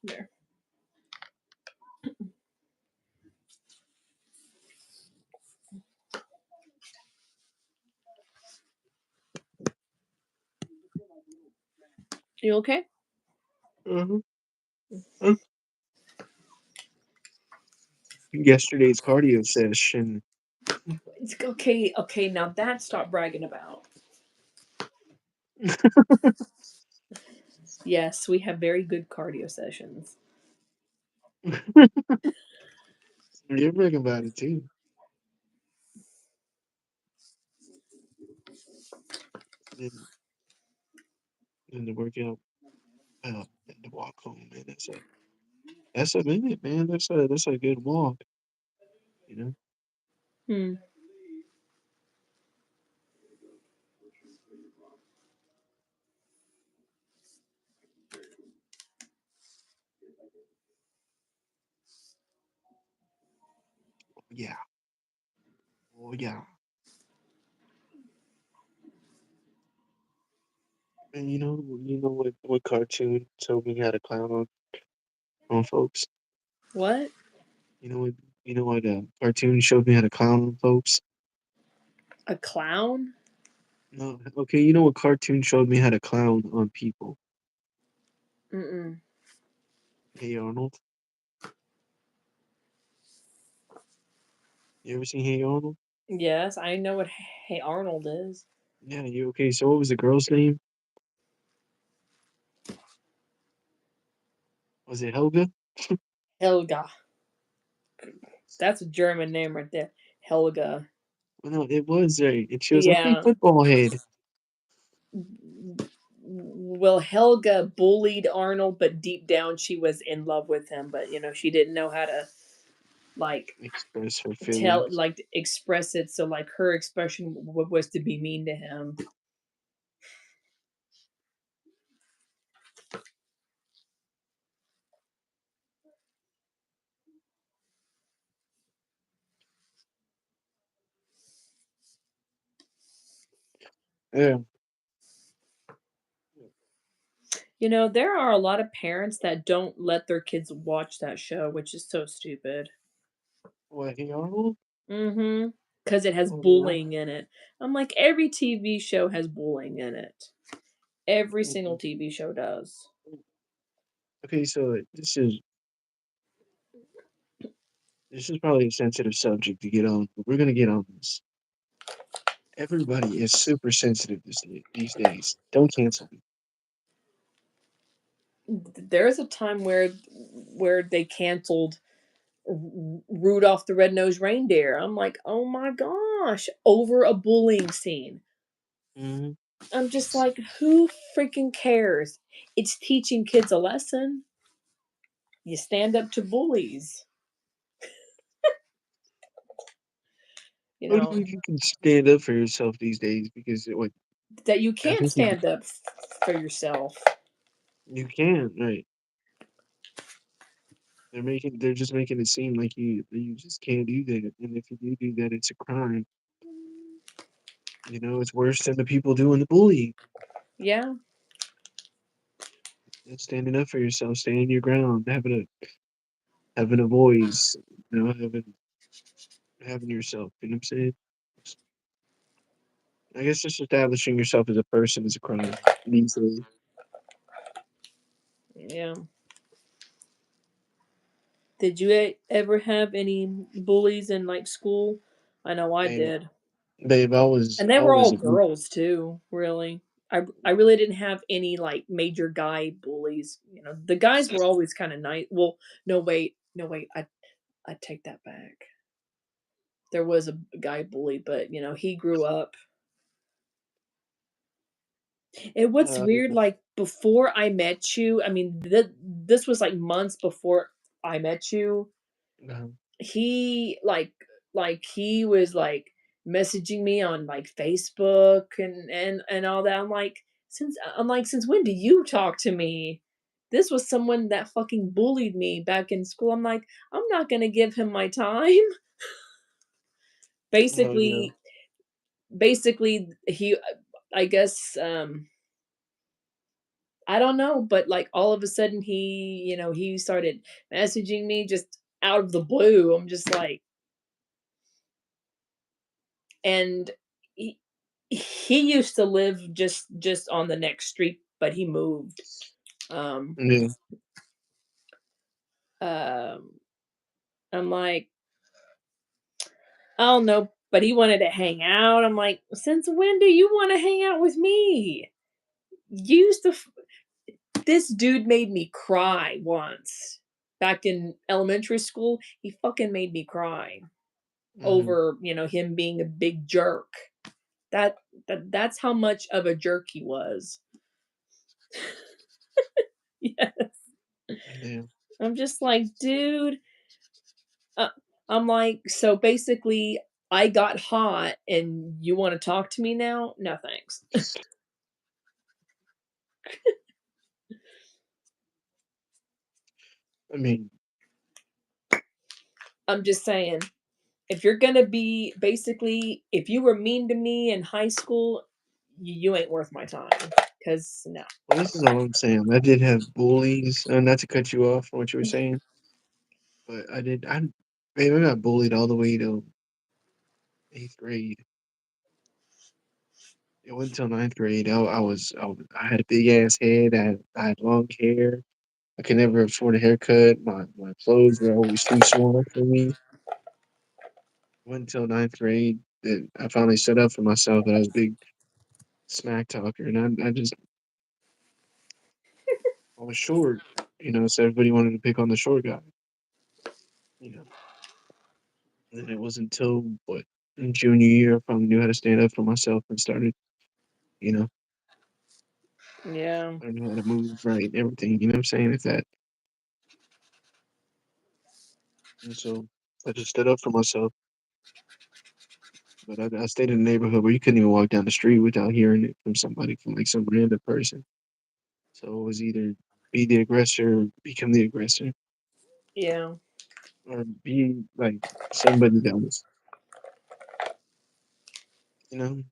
There. You okay? Uh-huh. Uh, Yesterday's cardio session. It's okay. Okay, now that stop bragging about. Yes, we have very good cardio sessions. You're bragging about it too. And then the workout, and the walk home, man. That's a minute, man. That's a good walk. You know. Hmm. Yeah. Oh yeah. And you know what cartoon told me how to clown on folks. What? You know what cartoon showed me how to clown on folks. A clown? No, okay. You know what cartoon showed me how to clown on people? Mm-mm. Hey Arnold. You ever seen Hey Arnold? Yes, I know what Hey Arnold is. Yeah. You okay? So what was the girl's name? Was it Helga? Helga. That's a German name right there. Helga. Well, no, it was right. And she was like, "Hey, Yeah. football head." Well, Helga bullied Arnold, but deep down she was in love with him. But she didn't know how to like Express her tell, feelings. like express it. So like her expression was to be mean to him. Yeah. There are a lot of parents that don't let their kids watch that show, which is so stupid. What, Hey Arnold? Mm-hmm. Because it has Oh yeah. bullying in it. I'm like, every TV show has bullying in it. Every single Okay. TV show does. Okay, so this is probably a sensitive subject to get on, but we're gonna get on this. Everybody is super sensitive these days. Don't cancel me. There's a time where they canceled Rudolph the Red-Nosed Reindeer. I'm like, oh my gosh, over a bullying scene. Hmm. I'm just like, who freaking cares? It's teaching kids a lesson. You stand up to bullies. You I don't know think you can stand up for yourself these days because that you I can't think you, stand up for yourself. You can't, right? They're just making it seem like you just can't do that, and if you do that, it's a crime. You know, it's worse than the people doing the bullying. Yeah. And standing up for yourself, standing your ground, having a voice, you know, having yourself. You know what I'm saying? I guess just establishing yourself as a person is a crime these days. Yeah. Did you ever have any bullies in like school? I know I Babe, did. babe, And they I were was all a good. girls too, really. I really didn't have any like major guy bullies. You know, the guys were always kind of nice. Well, no wait, no wait. I take that back. There was a guy bully, but you know, he grew up. And what's Uh, weird, like before I met you, I mean, this was like months before I met you. uh, He he was like messaging me on like Facebook and all that. I'm like, since when do you talk to me? This was someone that fucking bullied me back in school. I'm like, I'm not gonna give him my time. oh yeah, Basically, basically he I guess I don't know, but like all of a sudden he started messaging me just out of the blue. I'm just like, and he, he used to live just on the next street, but he moved. Um, yeah. um, I'm like, oh no, but he wanted to hang out. I'm like, since when do you want to hang out with me? You used to. This dude made me cry once back in elementary school. He fucking made me cry Hmm. over him being a big jerk. That, that's how much of a jerk he was. Yeah. Yeah. I'm just like, dude. Uh, I'm like, so basically, I got hot, and you want to talk to me now? No, thanks. I mean, I'm just saying, if you're gonna be basically, if you were mean to me in high school, you ain't worth my time. Cause no. well, this is all I'm saying. I did have bullies, not to cut you off from what you were saying, but babe, I got bullied all the way to eighth grade. It went until ninth grade. I had a big ass head. I had long hair. I could never afford a haircut. My clothes were always too small for me. It went until ninth grade that I finally stood up for myself. That I was a big smack talker, and I was short, so everybody wanted to pick on the short guy, you know. And then it wasn't until what in junior year I finally knew how to stand up for myself and started, you know, Yeah. learning how to move right and everything. You know what I'm saying? If that, and so I just stood up for myself. But I stayed in a neighborhood where you couldn't even walk down the street without hearing it from somebody, from like some random person. So it was either be the aggressor, or become the aggressor, Yeah. or be like somebody that was, you know,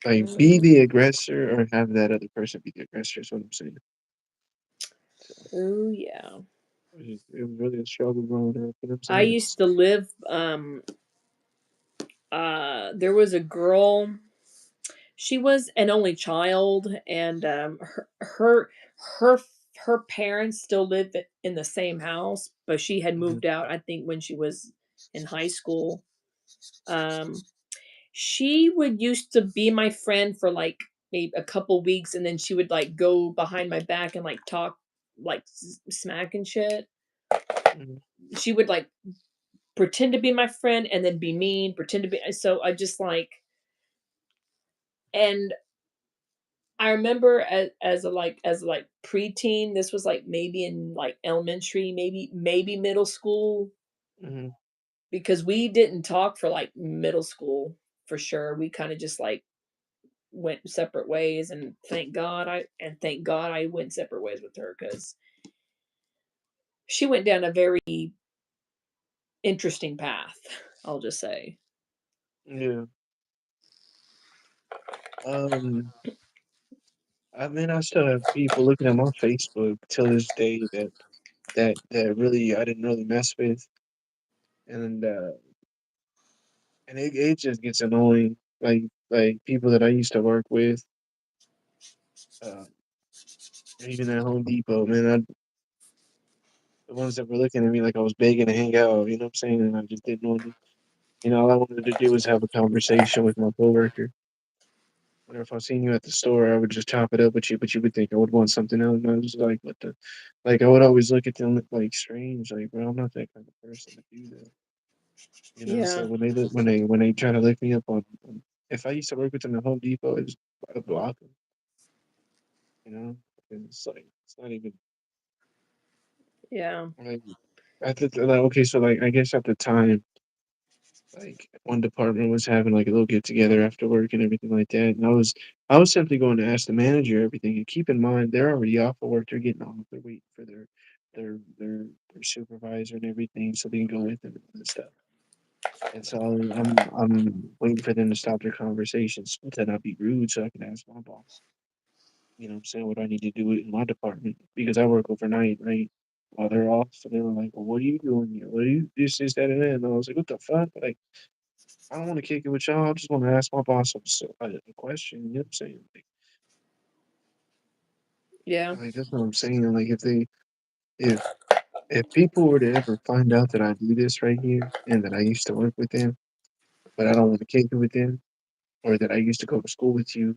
like be Mhm. the aggressor or have that other person be the aggressor. Is what I'm saying. So Oh yeah. it was really a struggle growing up. You know what I'm I saying? used to live there was a girl. She was an only child, and her her parents still lived in the same house, but she had Hmm. moved out, I think, when she was in high school. Um, she would used to be my friend for like maybe a couple weeks, and then she would like go behind my back and like talk like smack and shit. Hmm. She would like pretend to be my friend and then be mean, pretend to be. So I just like, and I remember as a like preteen, this was like maybe in like elementary, maybe middle school, Hmm. because we didn't talk for like middle school for sure. We kind of just like went separate ways, and thank God I went separate ways with her because she went down a very interesting path. I'll just say. Yeah. Um, I mean, I still have people looking at my Facebook till this day that really I didn't really mess with, and it just gets annoying. Like people that I used to work with, uh, even at Home Depot, man, the ones that were looking at me like I was begging to hang out, you know what I'm saying? And I just didn't want to. All I wanted to do was have a conversation with my coworker. Or if I seen you at the store, I would just chop it up with you, but you would think I would want something else. And I was like, what the? Like, I would always look at them like strange. Like, bro, I'm not that kind of person to do that. Yeah, So when they try to look me up on if I used to work with them at Home Depot, I'd block them. You know, and it's like it's not even yeah, like like okay, so like I guess at the time, like one department was having like a little get together after work and everything like that, and I was simply going to ask the manager everything. And keep in mind, they're already off of work; they're getting off. They're waiting for their supervisor and everything, so they can go with them and stuff. And so I'm waiting for them to stop their conversations to not be rude, so I can ask my boss. What I'm saying, what I need to do in my department because I work overnight, right? While they're off, so they were like, "Well, what are you doing here? What are you this, that, and that?" And I was like, "What the fuck? Like, I don't want to kick it with y'all. I just want to ask my boss a question." You know what I'm saying? yeah, Like that's what I'm saying. Like if if people were to ever find out that I do this right here and that I used to work with them, but I don't want to kick it with them, or that I used to go to school with you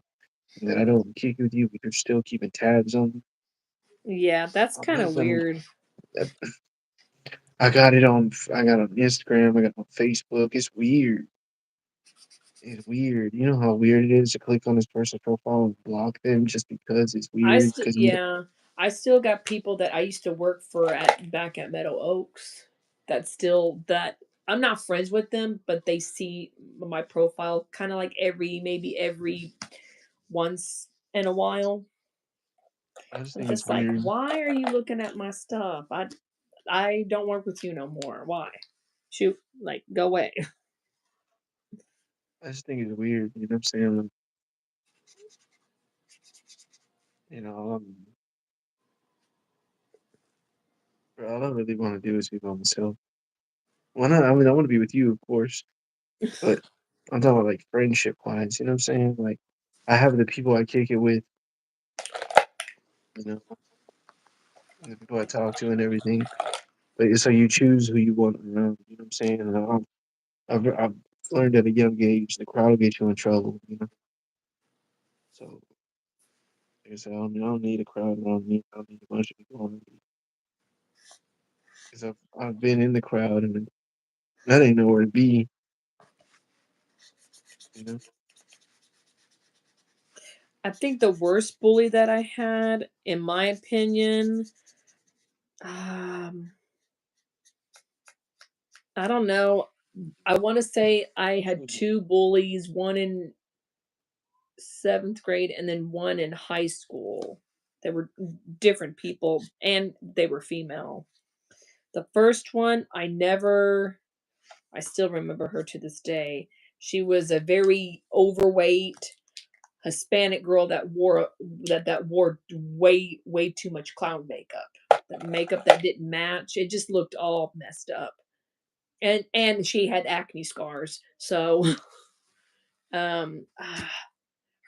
and that I don't kick it with you, but you're still keeping tabs on me. yeah. That's I'm kind not of gonna. weird. I got on Instagram. I got on Facebook. It's weird. It's weird. You know how weird it is to click on this person's profile and block them just because it's weird. Because Yeah, I still got people that I used to work for at back at Meadow Oaks that I'm not friends with them, but they see my profile kind of like maybe every once in a while. I just I'm think it's just like, weird. why are you looking at my stuff? I don't work with you no more. Why? Shoot, like go away. I just think it's weird. You know what I'm saying? Like, you know, bro, all I really want to do is be by myself. Why not? I mean, I want to be with you, of course, but I'm talking about like friendship wise. You know what I'm saying? Like, I have the people I kick it with. You know, the people I talk to and everything. But so you choose who you want around. You know what I'm saying? And I've learned at a young age the crowd will get you in trouble. So like I said, I don't need a crowd around me. I don't need a bunch of people around me because I've been in the crowd and that ain't nowhere to be. You know, I think the worst bully that I had, in my opinion, um, I don't know. I want to say I which had would two bullies, one in seventh grade and then one in high school. They were different people and they were female. The first one, I still remember her to this day. She was a very overweight Hispanic girl that wore way too much clown makeup. That makeup that didn't match. It just looked all messed up. And she had acne scars. So um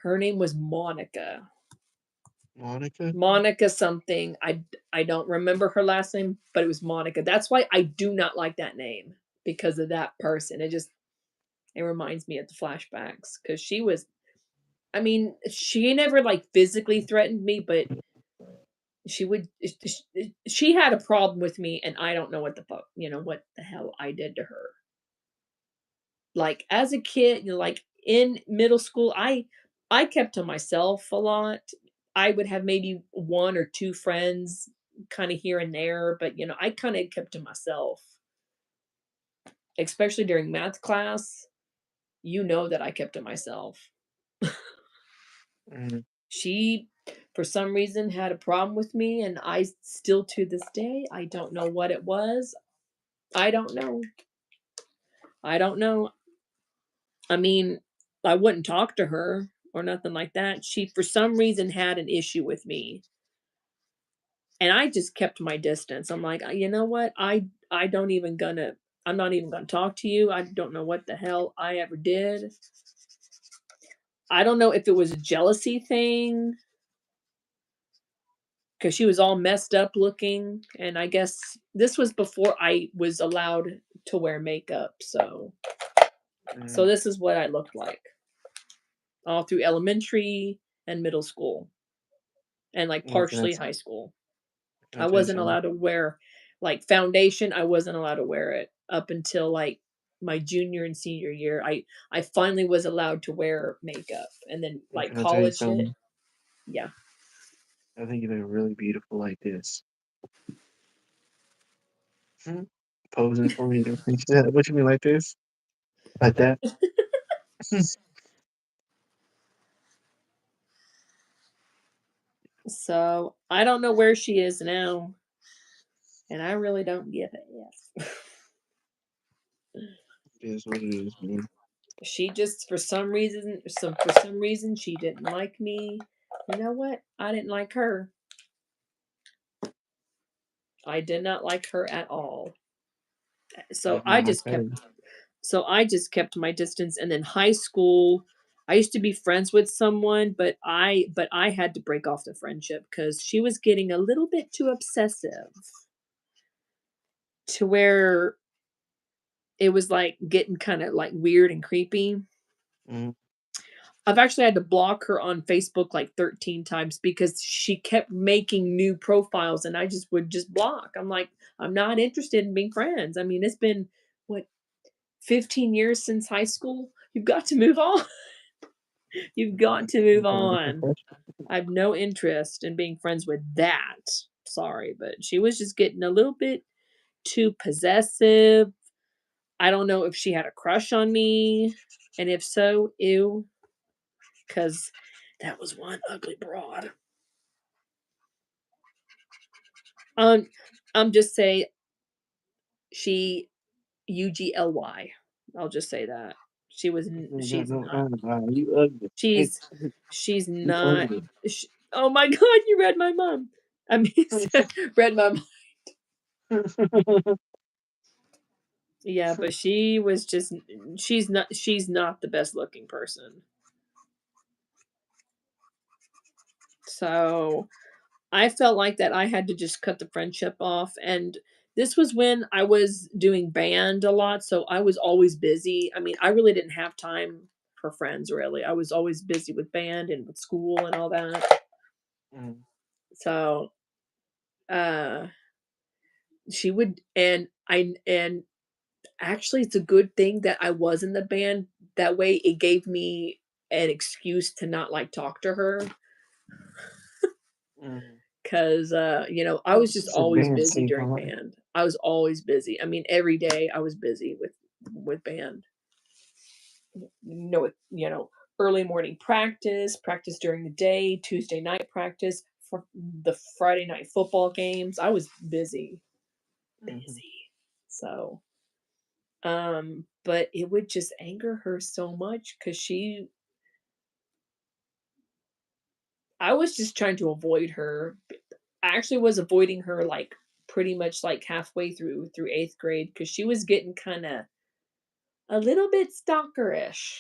her name was Monica. Monica. Monica something. I don't remember her last name, but it was Monica. That's why I do not like that name because of that person. It reminds me of the flashbacks because she was. I mean, she never like physically threatened me, but she would. She had a problem with me, and I don't know what the fuck, what the hell I did to her. Like as a kid, like in middle school, I kept to myself a lot. I would have maybe one or two friends kind of here and there, but I kind of kept to myself, especially during math class. You know that I kept to myself. Mm, She, for some reason, had a problem with me, and I still to this day, I don't know what it was. I don't know. I don't know. I mean, I wouldn't talk to her or nothing like that. She, for some reason, had an issue with me, and I just kept my distance. I'm like, you know what? I don't even gonna. I'm not even gonna talk to you. I don't know what the hell I ever did. I don't know if it was a jealousy thing because she was all messed up looking, and I guess this was before I was allowed to wear makeup. So mm. this is what I looked like all through elementary and middle school, and like Well, can I, partially high school. can I I tell you wasn't something? allowed to wear like foundation. I wasn't allowed to wear it up until like my junior and senior year. I finally was allowed to wear makeup, and then Well, like can I tell you college hit. something? Yeah. I think you look really beautiful like this. Hmm? Posing for me. What you mean like this? Like that? So I don't know where she is now, and I really don't give a f. It is what it is, man. She just for some reason she didn't like me. You know what? I didn't like her. I did not like her at all. I So did I not like just her. kept so I just kept my distance, and then high school I used to be friends with someone, but I had to break off the friendship cuz she was getting a little bit too obsessive to where it was like getting kind of like weird and creepy. Mm, I've actually had to block her on Facebook like 13 times because she kept making new profiles and I just would just block. I'm like, I'm not interested in being friends. I mean, it's been what 15 years since high school. You've got to move on. You've got to move kind of different on. question. I have no interest in being friends with that. Sorry, but she was just getting a little bit too possessive. I don't know if she had a crush on me. And if so, ew, because that was one ugly broad. Um, I'm just say she UGLY. I'll just say that she was. No, She's no, not. you ugly. Hey, She's she's you not. ugly. Oh my God! You read my mom. I mean, read my mom. Yeah, but she was just. She's not. She's not the best looking person. So I felt like that I had to just cut the friendship off, and this was when I was doing band a lot, so I was always busy. I mean, I really didn't have time for friends, really. I was always busy with band and with school and all that. Mm, So, uh, she would and actually, it's a good thing that I was in the band. That way, it gave me an excuse to not, like, talk to her. mm. 'Cause, I Well, was just she said always band busy saved my during life. band. I was always busy. I mean, every day I was busy with band. Early morning practice, practice during the day, Tuesday night practice, for the Friday night football games. I was busy, Mhm. busy. So, but it would just anger her so much because I was just trying to avoid her. I actually was avoiding her like pretty much like halfway through eighth grade because she was getting kind of a little bit stalkerish.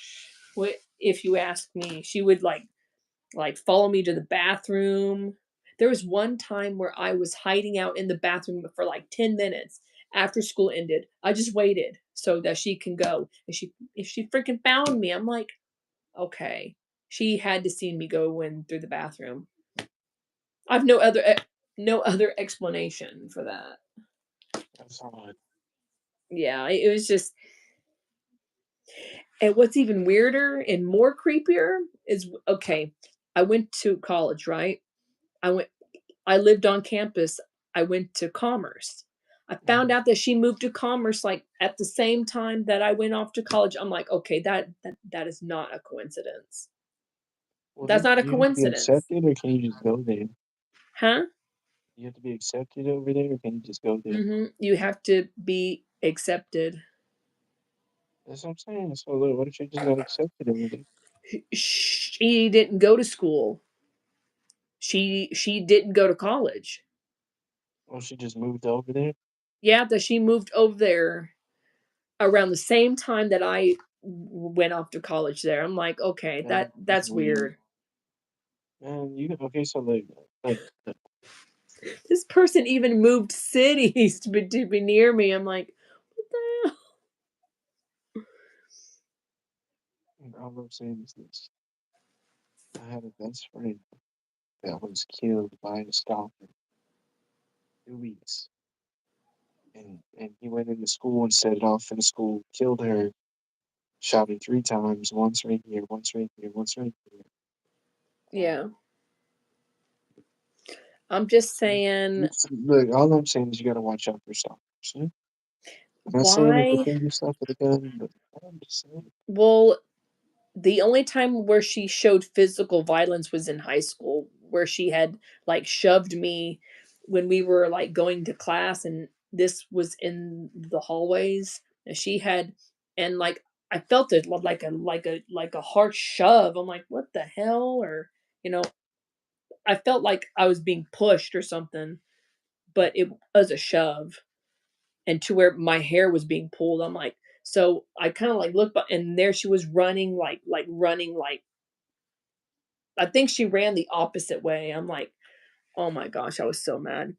If you ask me, she would like follow me to the bathroom. There was one time where I was hiding out in the bathroom for like 10 minutes after school ended. I just waited so that she can go. And if she freaking found me, I'm like, okay. She had to see me go in through the bathroom. I've no other explanation for that. That's odd. Yeah, it was just. And what's even weirder and more creepier is okay. I went to college, right? I went. I lived on campus. I went to commerce. I found Mhm. out that she moved to commerce like at the same time that I went off to college. I'm like, okay, that is not a coincidence. Well, That's then not a do you have to be coincidence. accepted, or can you just go there? Huh? You have to be accepted over there, or can you just go there? You have to be accepted. That's what I'm saying. So, look, what if she just got accepted over there? She didn't go to school. She didn't go to college. Or she just moved over there? Yeah, that she moved over there around the same time that I went off to college there. I'm like, okay, That's that's weird. weird. Man, you okay? So, like, This person even moved cities to be near me. I'm like, what the hell? all I'm saying is this: I had a best friend that was killed by a stalker 2 weeks, and he went into school and set it off in the school, killed her, shot her 3 times, once right here, once right here, once right here. Yeah. I'm just You, saying, look, all I'm saying is you gotta watch out for stalkers. Yeah? I'm not saying to why? defend yourself with a gun, but I'm just saying. Well, the only time where she showed physical violence was in high school, where she had like shoved me when we were like going to class, and this was in the hallways. And she had, and like I felt it like a harsh shove. I'm like, what the hell? Or you know, I felt like I was being pushed or something, but it was a shove, and to where my hair was being pulled. I'm like, so I kind of like looked, and there she was running, like running, like I think she ran the opposite way. I'm like, oh my gosh, I was so mad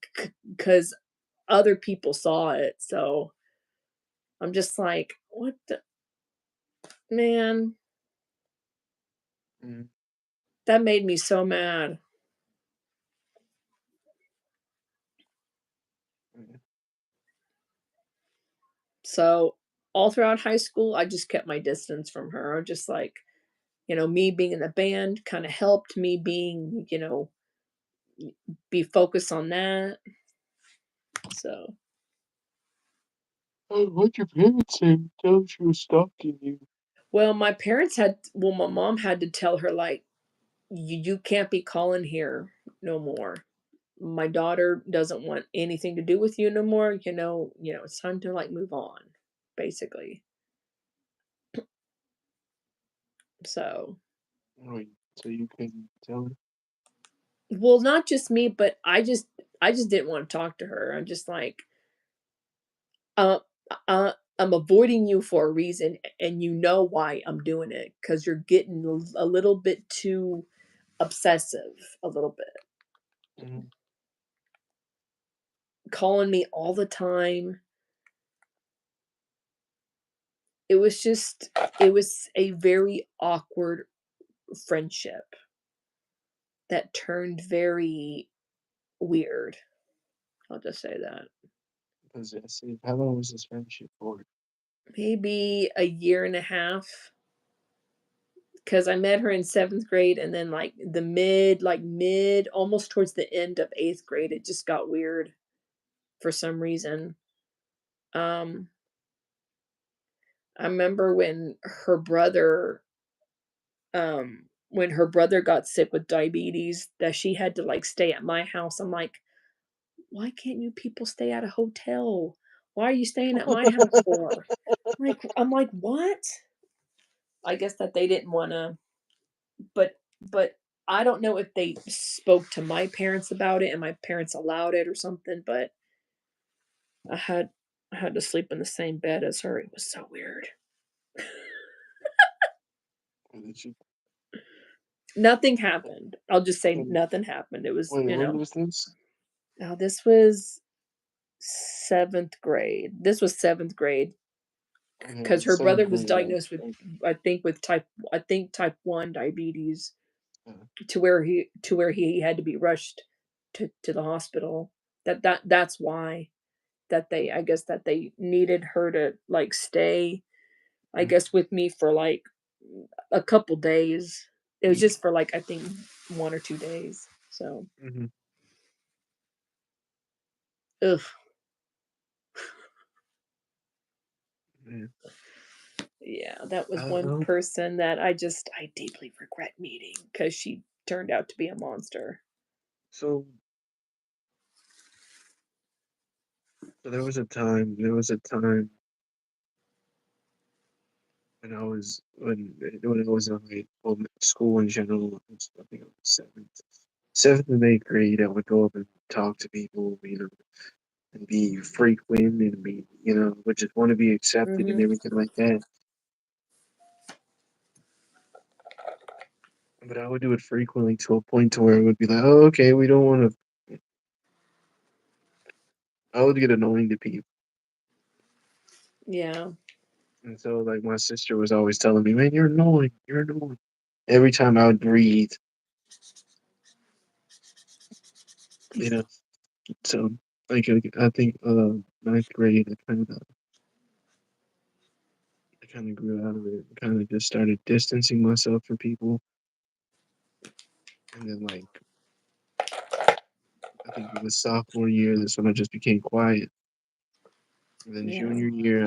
because other people saw it. So I'm just like, what the man? Mm, That made me so mad. mm, So all throughout high school, I just kept my distance from her. I'm just like, me being in the band kind of helped me being, be focused on that. So, What'd your parents say? Tell them she was stalking you. well, my mom had to tell her, like, you can't be calling here no more. My daughter doesn't want anything to do with you no more. It's time to like move on, basically. So, Wait, so you couldn't tell her? well, not just me, but I just didn't want to talk to her. I'm just like, uh, I'm avoiding you for a reason, and you know why I'm doing it because you're getting a little bit too obsessive, a little bit, Mm-hmm. calling me all the time. It was a very awkward friendship that turned very weird. I'll just say that. Possessive. How long was this friendship for? Maybe a year and a half, because I met her in seventh grade, and then like mid, almost towards the end of eighth grade, it just got weird for some reason. Um, I remember when her brother got sick with diabetes, that she had to like stay at my house. I'm like, why can't you people stay at a hotel? Why are you staying at my house for? I'm like, what? I guess that they didn't want to, but I don't know if they spoke to my parents about it and my parents allowed it or something, but I had I had to sleep in the same bed as her. It was so weird. Or did you? Nothing happened. I'll just say And nothing happened. It was, wait, when was this? now this was seventh grade. This was seventh grade Okay, because in her brother seventh was grade. diagnosed with, type 1 diabetes, Uh, to where he had to be rushed to the hospital. That's why that they I guess that they needed her to like stay, I mm, guess, with me for like a couple days. It was just for like I think 1 or 2 days. So, mm-hmm. ugh. Yeah. Yeah, that was I one don't. person that I deeply regret meeting because she turned out to be a monster. So, so there was a time. There was a time when I was in school in general. I think I was seventh and eighth grade. I would go up and talk to people, and be frequent and be, would just want to be accepted and Mhm. everything like that. But I would do it frequently to a point to where it would be like, oh, okay, we don't want to. I would get annoying to people. Yeah. And so, like, my sister was always telling me, man, you're annoying. You're annoying. Every time I would breathe, you know. So, like, I think ninth grade, I kind of grew out of it. Kind of just started distancing myself from people. And then, like, I think it was sophomore year, that's when I just became quiet. And then Yeah. junior year,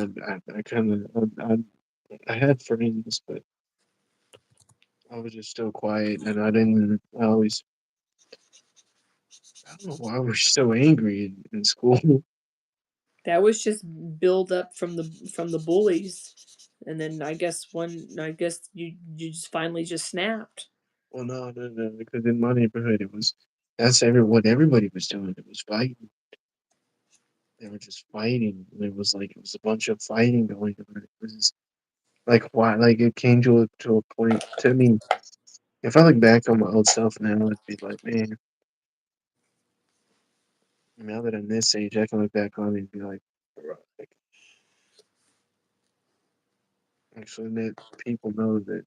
I kind of, I had friends, but I was just still quiet. And I don't know why I was so angry in school. That was just build up from the bullies. And then I guess you just finally just snapped. Well, no, no, no, because in my neighborhood, what everybody was doing. It was fighting. They were just fighting. And it was a bunch of fighting going on. It was like, why? Like, it came to a point to me. If I look back on my old self now, I'd be like, man, now that I'm this age, I can look back on it and be like, bro, like, actually, let people know that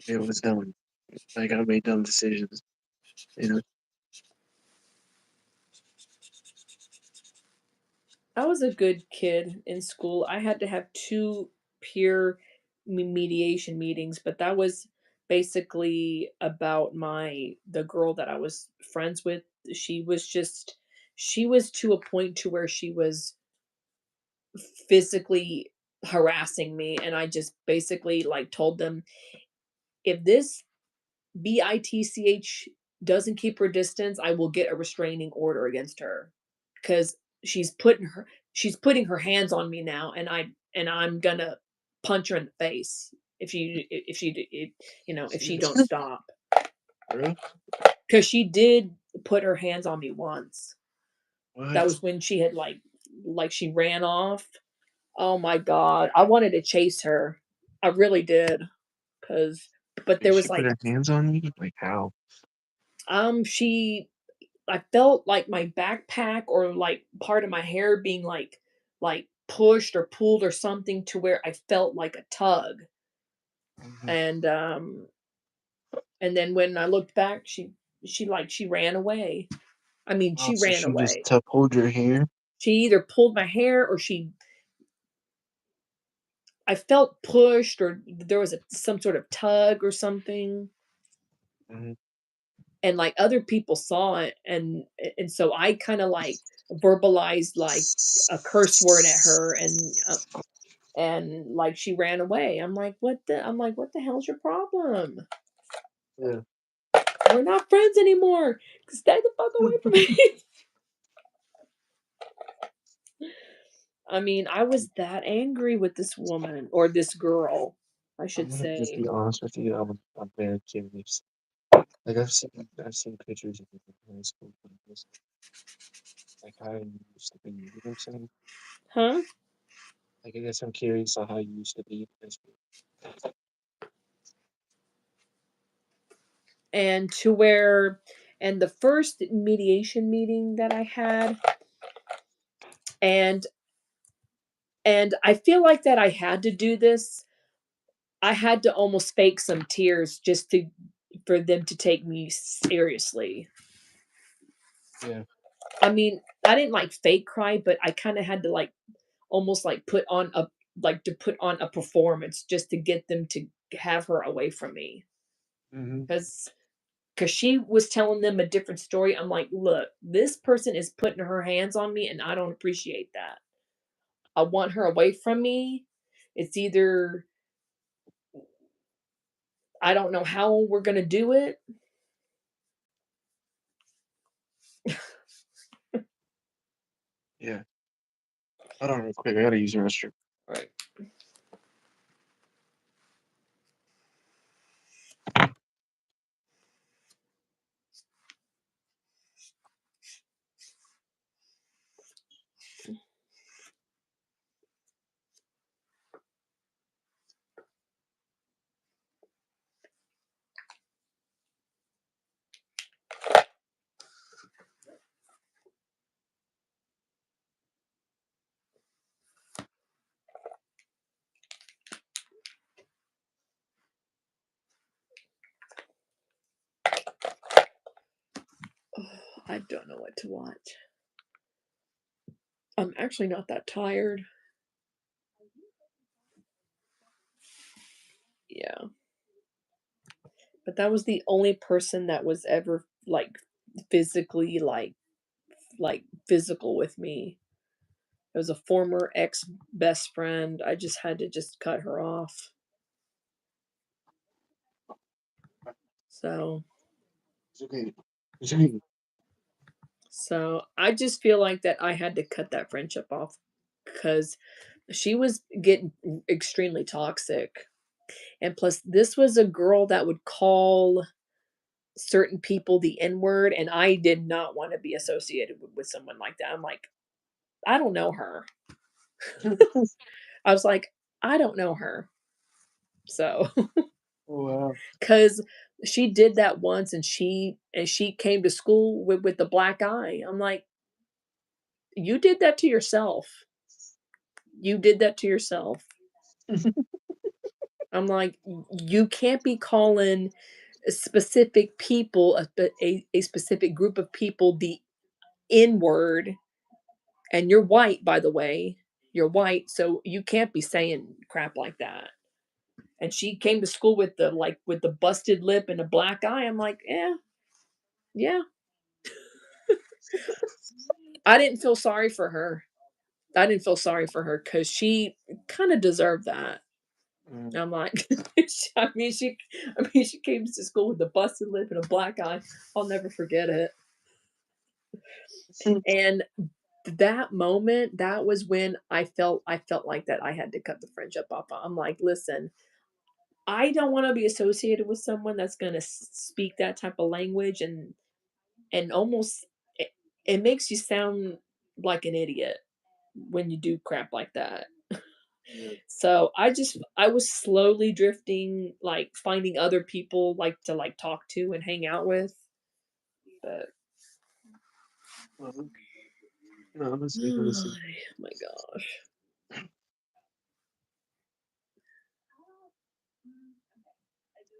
it was dumb. Like, I made dumb decisions, you know? I was a good kid in school. I had to have two peer mediation meetings, but that was basically about my the girl that I was friends with. She was to a point to where she was physically harassing me, and I just basically like told them, if this bitch doesn't keep her distance, I will get a restraining order against her because she's putting her she's putting her hands on me now, and I'm gonna punch her in the face if she don't Seriously, stop, bro? because she did put her hands on me once. That What? was when she had like she ran off. Oh my god, I wanted to chase her. I really did, cause but Did there she was put like her hands on me? Like, how? she I felt like my backpack or like part of my hair being like pushed or pulled or something to where I felt like a tug. Mhm. And and then when I looked back, she ran away. I mean, Oh, she so ran she just away. pulled your hair? She either pulled my hair or I felt pushed or there was some sort of tug or something. Mhm. And like other people saw it, and so I kind of like verbalized like a curse word at her, and like she ran away. I'm like, what the hell's your problem? Yeah. We're not friends anymore. Stay the fuck away from me. I mean, I was that angry with this woman or this girl, I I'm should gonna just say. be honest with you. I'm very curious. Like, I've seen pictures of you in high school, but it was like how you used to be. You know what I'm saying? Huh? Like, I guess I'm curious on how you used to be in high school. And to where and the first mediation meeting that I had, and and I feel like that I had to do this. I had to almost fake some tears just to for them to take me seriously. Yeah. I mean, I didn't like fake cry, but I kind of had to like almost put on a performance just to get them to have her away from me. Hmm. Cuz because she was telling them a different story. I'm like, look, this person is putting her hands on me, and I don't appreciate that. I want her away from me. It's either I don't know how we're gonna do it. Yeah. Hold on real quick. I gotta use the restroom. Right. Oh, I don't know what to watch. I'm actually not that tired. Yeah. But that was the only person that was ever like physically like physical with me. It was a former ex best friend. I just had to just cut her off. So It's okay. It's okay. so I just feel like that I had to cut that friendship off because she was getting extremely toxic. And plus this was a girl that would call certain people the N word, and I did not want to be associated with someone like that. I'm like, I don't know her. I was like, I don't know her. So, Oh, wow. cuz she did that once and she came to school with the black eye. I'm like, you did that to yourself. You did that to yourself. I'm like, you can't be calling specific people, a specific group of people the N word. And you're white, by the way. You're white, so you can't be saying crap like that. And she came to school with the busted lip and a black eye. I'm like, yeah, yeah. I didn't feel sorry for her. I didn't feel sorry for her because she kind of deserved that. Mm. I'm like, I mean, she came to school with a busted lip and a black eye. I'll never forget it. And that moment, that was when I felt like that I had to cut the friendship off. I'm like, listen, I don't want to be associated with someone that's going to speak that type of language and almost it makes you sound like an idiot when you do crap like that. Yeah. So I was slowly drifting, like finding other people like to like talk to and hang out with. But Well, no, honestly, oh honestly. my gosh.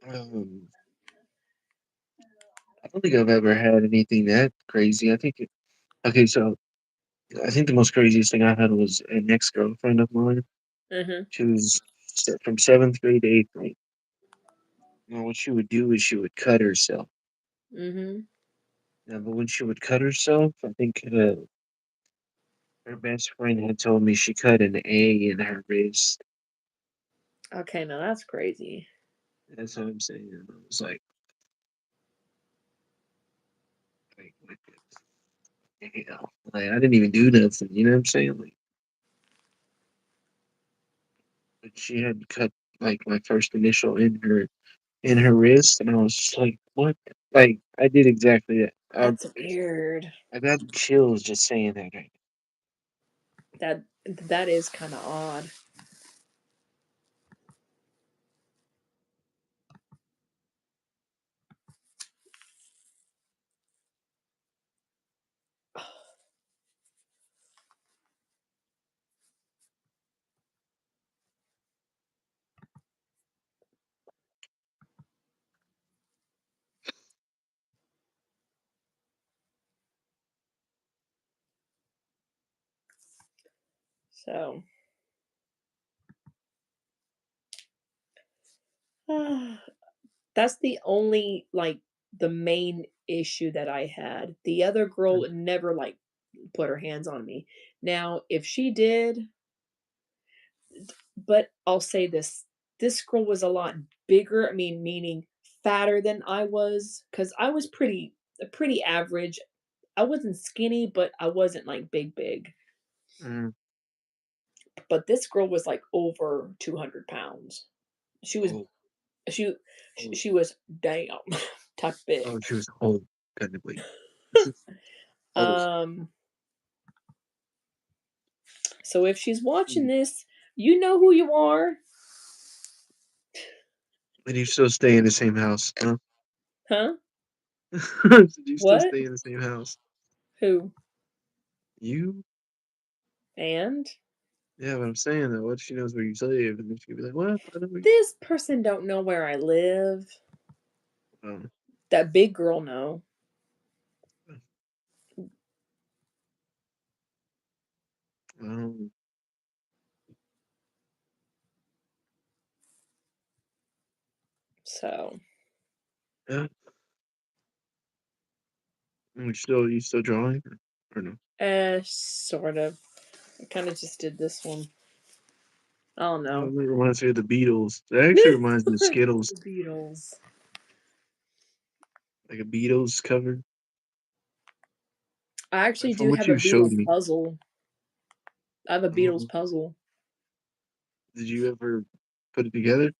Um, I don't think I've ever had anything that crazy. Okay, so I think the most craziest thing I had was an ex girlfriend of mine. Mhm. She was from seventh grade to eighth grade. What she would do is she would cut herself. Mhm. But when she would cut herself, I think her best friend had told me she cut an A in her wrist. Okay, now that's crazy. That's what I'm saying. And I was like, damn. Like, I didn't even do nothing. You know what I'm saying? Like, but she had cut like my first initial in her wrist, and I was just like, what? Like, I did exactly that. That's weird. I got chills just saying that. Right. That is kind of odd. So, that's the only like the main issue that I had. The other girl never like put her hands on me. Now, if she did, but I'll say this girl was a lot bigger, I mean, meaning fatter than I was, because I was pretty average. I wasn't skinny, but I wasn't like big. Mm. But this girl was like over 200 pounds. She was Oh, she oh, she was damn type big. oh, she was old, technically. Old. Um, so if she's watching Mm. this, you know who you are, And you still stay in the same house, huh? huh? Did you still What? stay in the same house? Who? You? And Yeah, but I'm saying that. What if she knows where you live? And then she'd be like, what? I know where you... this person don't know where I live. Oh, That big girl know. um, So, yeah. You still drawing? Or no? sort of. I kind of just did this one. I don't Oh, know. it reminds me of the Beatles. It actually reminds me of Skittles. The Beatles. Like a Beatles cover. I actually Like from do what have a you showed Beatles me. puzzle. I have a Beatles Um, puzzle. did you ever put it together?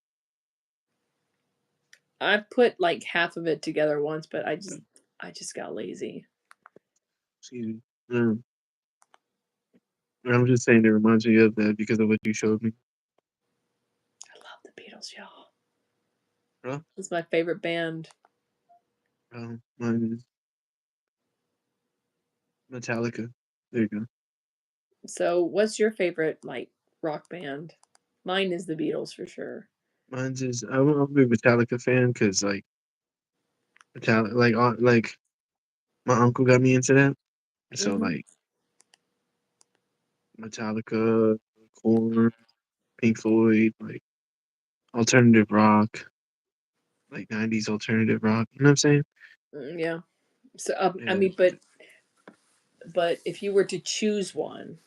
I put like half of it together once, but I just got lazy. Excuse me. I'm just saying it reminds me of that because of what you showed me. I love the Beatles, y'all. Huh? It's my favorite band. Mine is Metallica. There you go. So, what's your favorite like rock band? Mine is the Beatles for sure. Mine's is I'm a big Metallica fan because Metallica like my uncle got me into that. So Hmm. like Metallica, Korn, Pink Floyd, like alternative rock, like 90s alternative rock. You know what I'm saying? Yeah. So, I Yeah. mean, but if you were to choose one,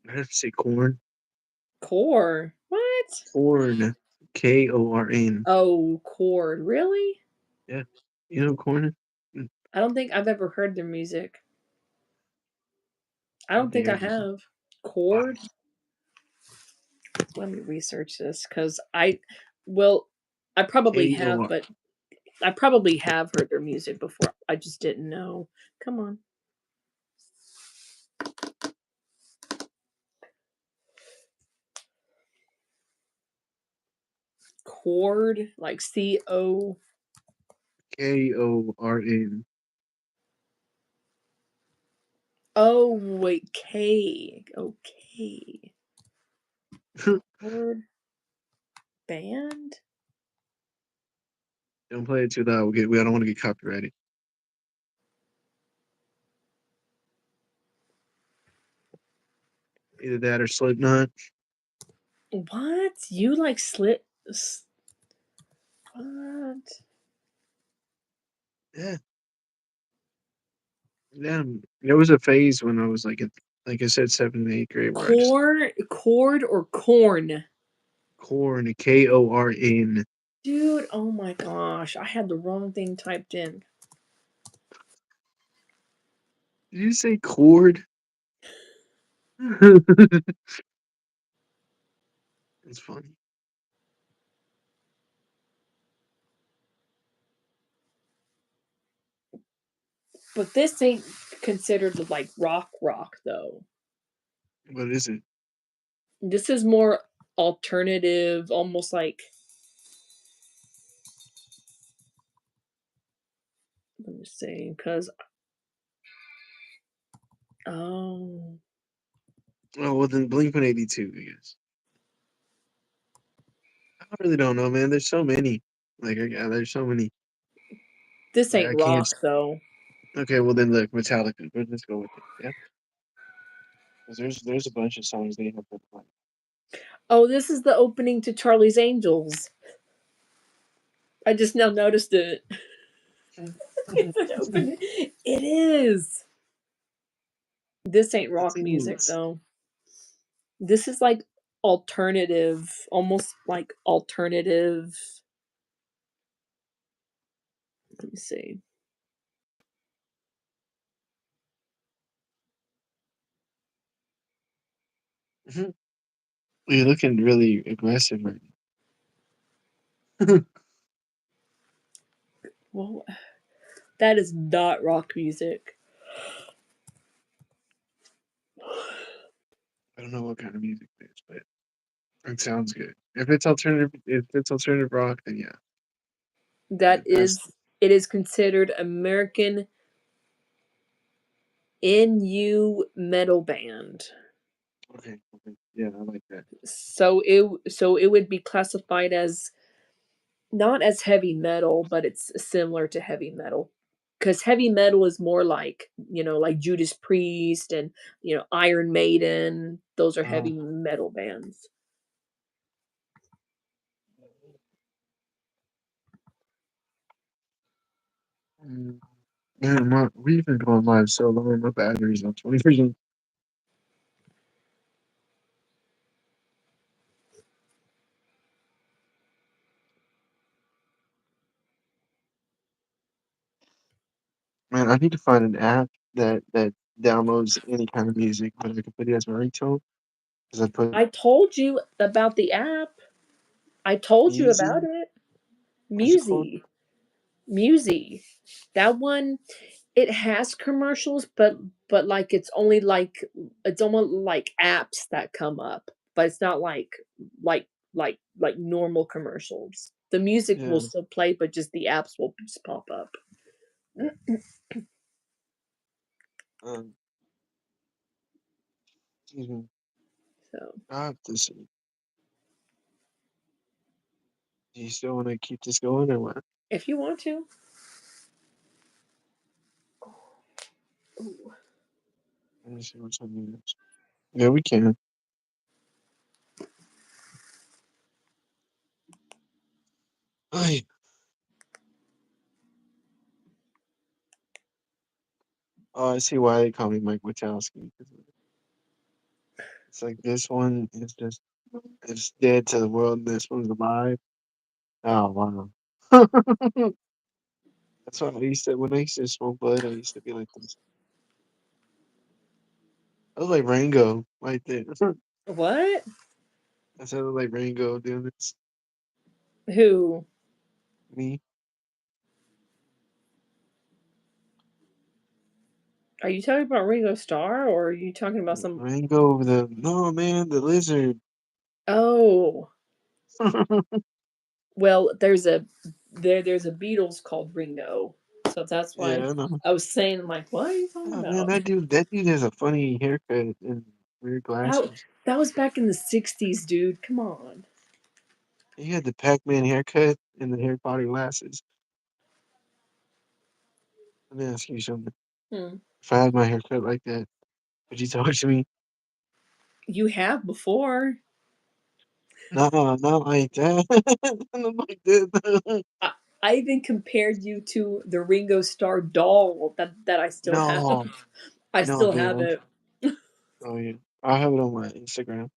I have to say Korn. Core. What? Korn. Korn. Oh, chord. Really? Yeah. You know Korn? Mm, I don't think I've ever heard their music. I how don't think I dare you? have. Wow. Chord? Let me research this because well, I probably have, KOR. but I probably have heard their music before. I just didn't know. Come on. Chord, like CO. Korn. Oh, wait, K. Okay. Chord band? Don't play it too loud. We don't want to get copyrighted. Either that or Slipknot. What? You like slip? What? Yeah. Yeah. There was a phase when I was like I said, 7th and 8th grade where I just Chord or corn? Korn, Korn. Dude, oh my gosh. I had the wrong thing typed in. Did you say chord? It's funny. But this ain't considered like rock though. What is it? This is more alternative, almost like, let me see, because oh, Oh, well, then Blink 182, I guess. I really don't know, man. There's so many. There's so many. this Like, ain't I can't. rock though. Okay, well, then look, Metallica. Let's go with it. Yeah. Because there's a bunch of songs they have that like. Oh, this is the opening to Charlie's Angels. I just now noticed it. It is. This ain't rock music though. This is like alternative, almost like alternative. Let me see. You're looking really aggressive right now. Well, that is not rock music. I don't know what kind of music it is, but it sounds good. If it's alternative rock, then yeah. That That's is, it is considered American NU metal band. okay. Yeah, I like that. So it would be classified as not as heavy metal, but it's similar to heavy metal. Because heavy metal is more like, like Judas Priest and, Iron Maiden. Those are heavy metal bands. Man, we've been going live so long. My battery's on 20%. Man, I need to find an app that downloads any kind of music, but I can put it as my ringtone. Because I put I told you about the app. I told you about Musi. it. What's it called? Musy. That one, it has commercials, but like it's almost like apps that come up, but it's not like normal commercials. The music will Yeah. still play, but just the apps will just pop up. Um, excuse me. So I have to see. Do you still want to keep this going or what? if you want to. Ooh. Let me see what's on the news. Yeah, we can. Ay. Oh, I see why they call me Mike Wachowski. It's like this one is just it's dead to the world. This one's alive. Oh wow. That's what I used to when I used to smoke bud. I used to be like this. I was like Rango right there. What? I sounded like Rango doing this. Who? Me, Are you talking about Ringo Starr or are you talking about some? Rango, the no man, the lizard. Oh, well, there's a Beatles called Ringo, so that's why Yeah, I know. I was saying like, what are you talking Oh man, about? that dude has a funny haircut and weird That glasses. that was back in the '60s, dude. Come on. He had the Pac-Man haircut and the Harry Potter glasses. Let me ask you something. Hmm. If I had my haircut like that, would you talk to me? You have before. No, not like that. Not like that. I, I even compared you to the Ringo Starr doll that I still have. No, I no, still have man. it. Oh yeah, I have it on my Instagram.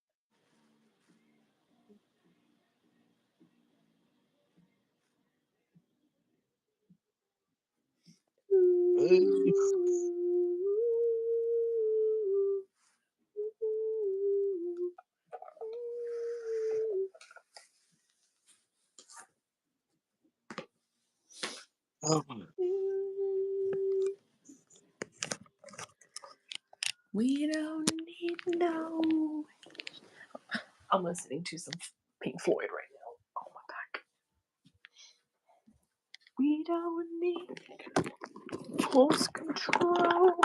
Hey. Oh, We don't need no. I'm listening to some Pink Floyd right now. Oh my back. We don't need force control.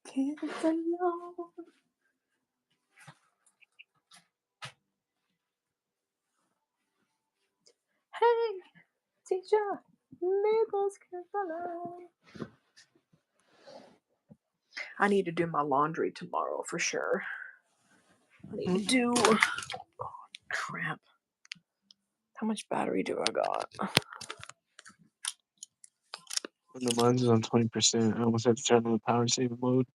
Kids alone. Hey, Teacher, lead those kids alone. I need to do my laundry tomorrow for sure. I need to do. Oh, crap. How much battery do I got? No, mine's is on 20%. I almost had to turn on the power saving mode.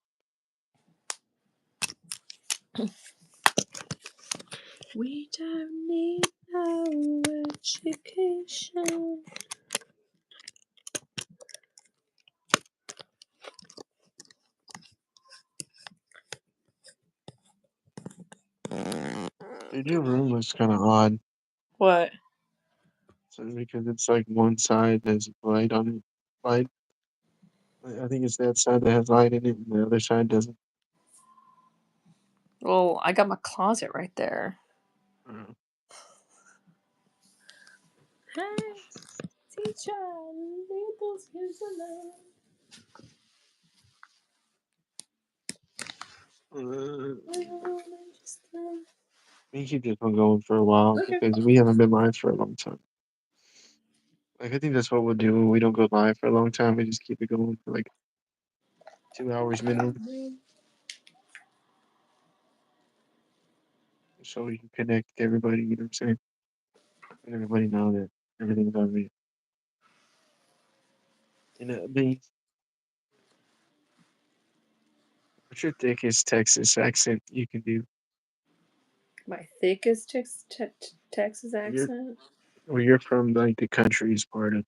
We don't need no education. Dude, your room looks kind of odd. What? So because it's like one side has light on it. Light. I think it's that side that has light in it, and the other side doesn't. Well, I got my closet right there. Uh, Hey, teacher, leave those kids alone. we can keep this one going for a while Okay. because we haven't been live for a long time. Like I think that's what we'll do when we don't go live for a long time. We just keep it going for like 2 hours minimum, so we can connect to everybody. You know what I'm saying? And everybody know that everything's on me. You know, me. What's your thickest Texas accent you can do? My thickest Texas You're, accent. well, you're from like the country's part of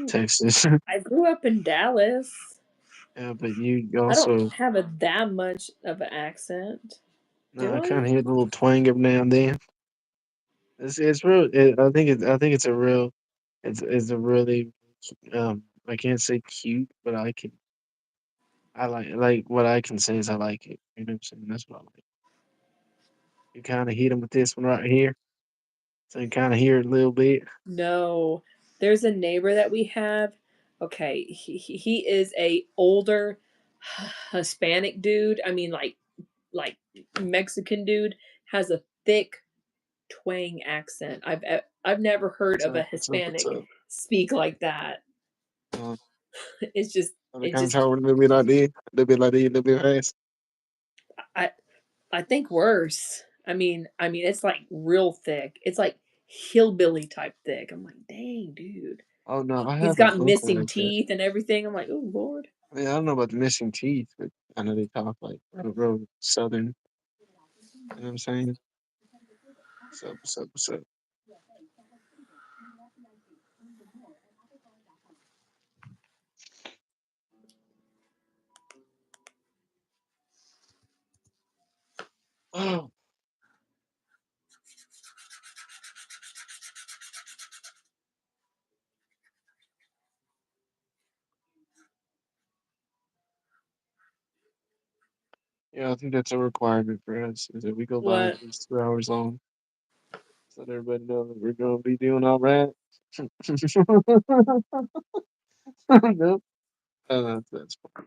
Texas. I grew up in Dallas. Yeah, but you I don't also, have that much of an accent. Do I I? kind of hear the little twang every now and then. It's real. I think it's a real. It's a really. I can't say cute, but I can. I like what I can say is I like it. You know what I'm saying? That's what I like. You kind of hit him with this one right here, so you kind of hear it a little bit. No. There's a neighbor that we have. Okay, he is a older Hispanic dude. I mean, like Mexican dude, has a thick twang accent. I've never heard What's of a up? What's up? What's Hispanic up? speak like that. Uh, It's just they it kind of just talk a little bit like this, a little bit like this, a little bit fast. I I think worse. I mean it's like real thick. It's like hillbilly type thick. I'm like, dang, dude. Oh no, I He's have an got uncle missing like that. teeth and everything. I'm like, oh Lord. I mean, I don't know about the missing teeth, but I know they talk like real southern. You know what I'm saying? What's up? What's up? What's up? Oh, yeah, I think that's a requirement for us is that we go live What? at least 2 hours long, so that everybody knows that we're gonna be doing all right. Nope. That's fine.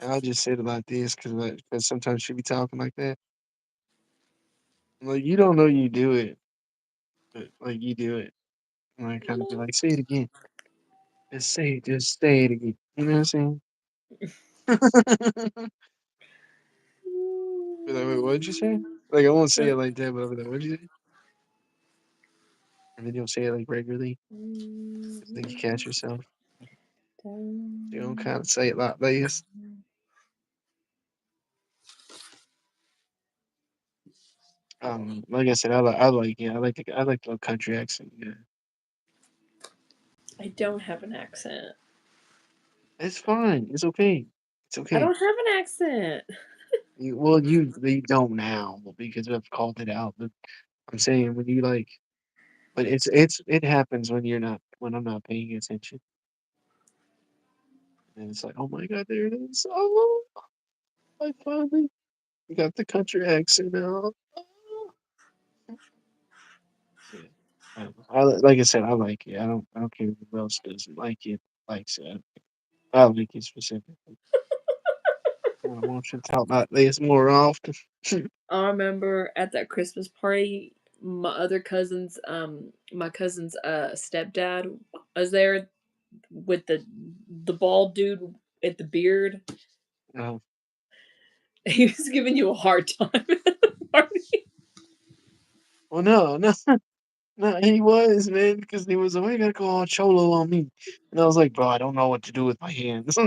I'll just say it like this because sometimes she be talking like that. Like you don't know you do it, but like you do it. And I kind of be like, say it again. Just say it again. You know what I'm saying? Be like, wait, what'd you say? Like I won't say it like that, but I'll be like, what'd you say? And then you'll say it like regularly. Cause then you catch yourself. You don't kind of say it like this. Like I said, I like the country accent. Yeah, I don't have an accent. it's fine. It's okay. It's I okay. don't have an accent. You don't now because I've called it out. But I'm saying when you like, but it happens when when I'm not paying attention, and it's like, oh my god, there it is. Oh, I finally got the country accent out. Oh. Yeah. I don't know. Like I said, I like it. I don't care who else doesn't like it. Likes it. I like it specifically. I want you to talk about this more often. I remember at that Christmas party my other cousin's my cousin's stepdad was there with the bald dude at the beard. Uh, He was giving you a hard time at the party. well, no, no, no, he was, man, because he was like, "Why you gotta go all cholo on me?" And I was like, "Bro, I don't know what to do with my hands."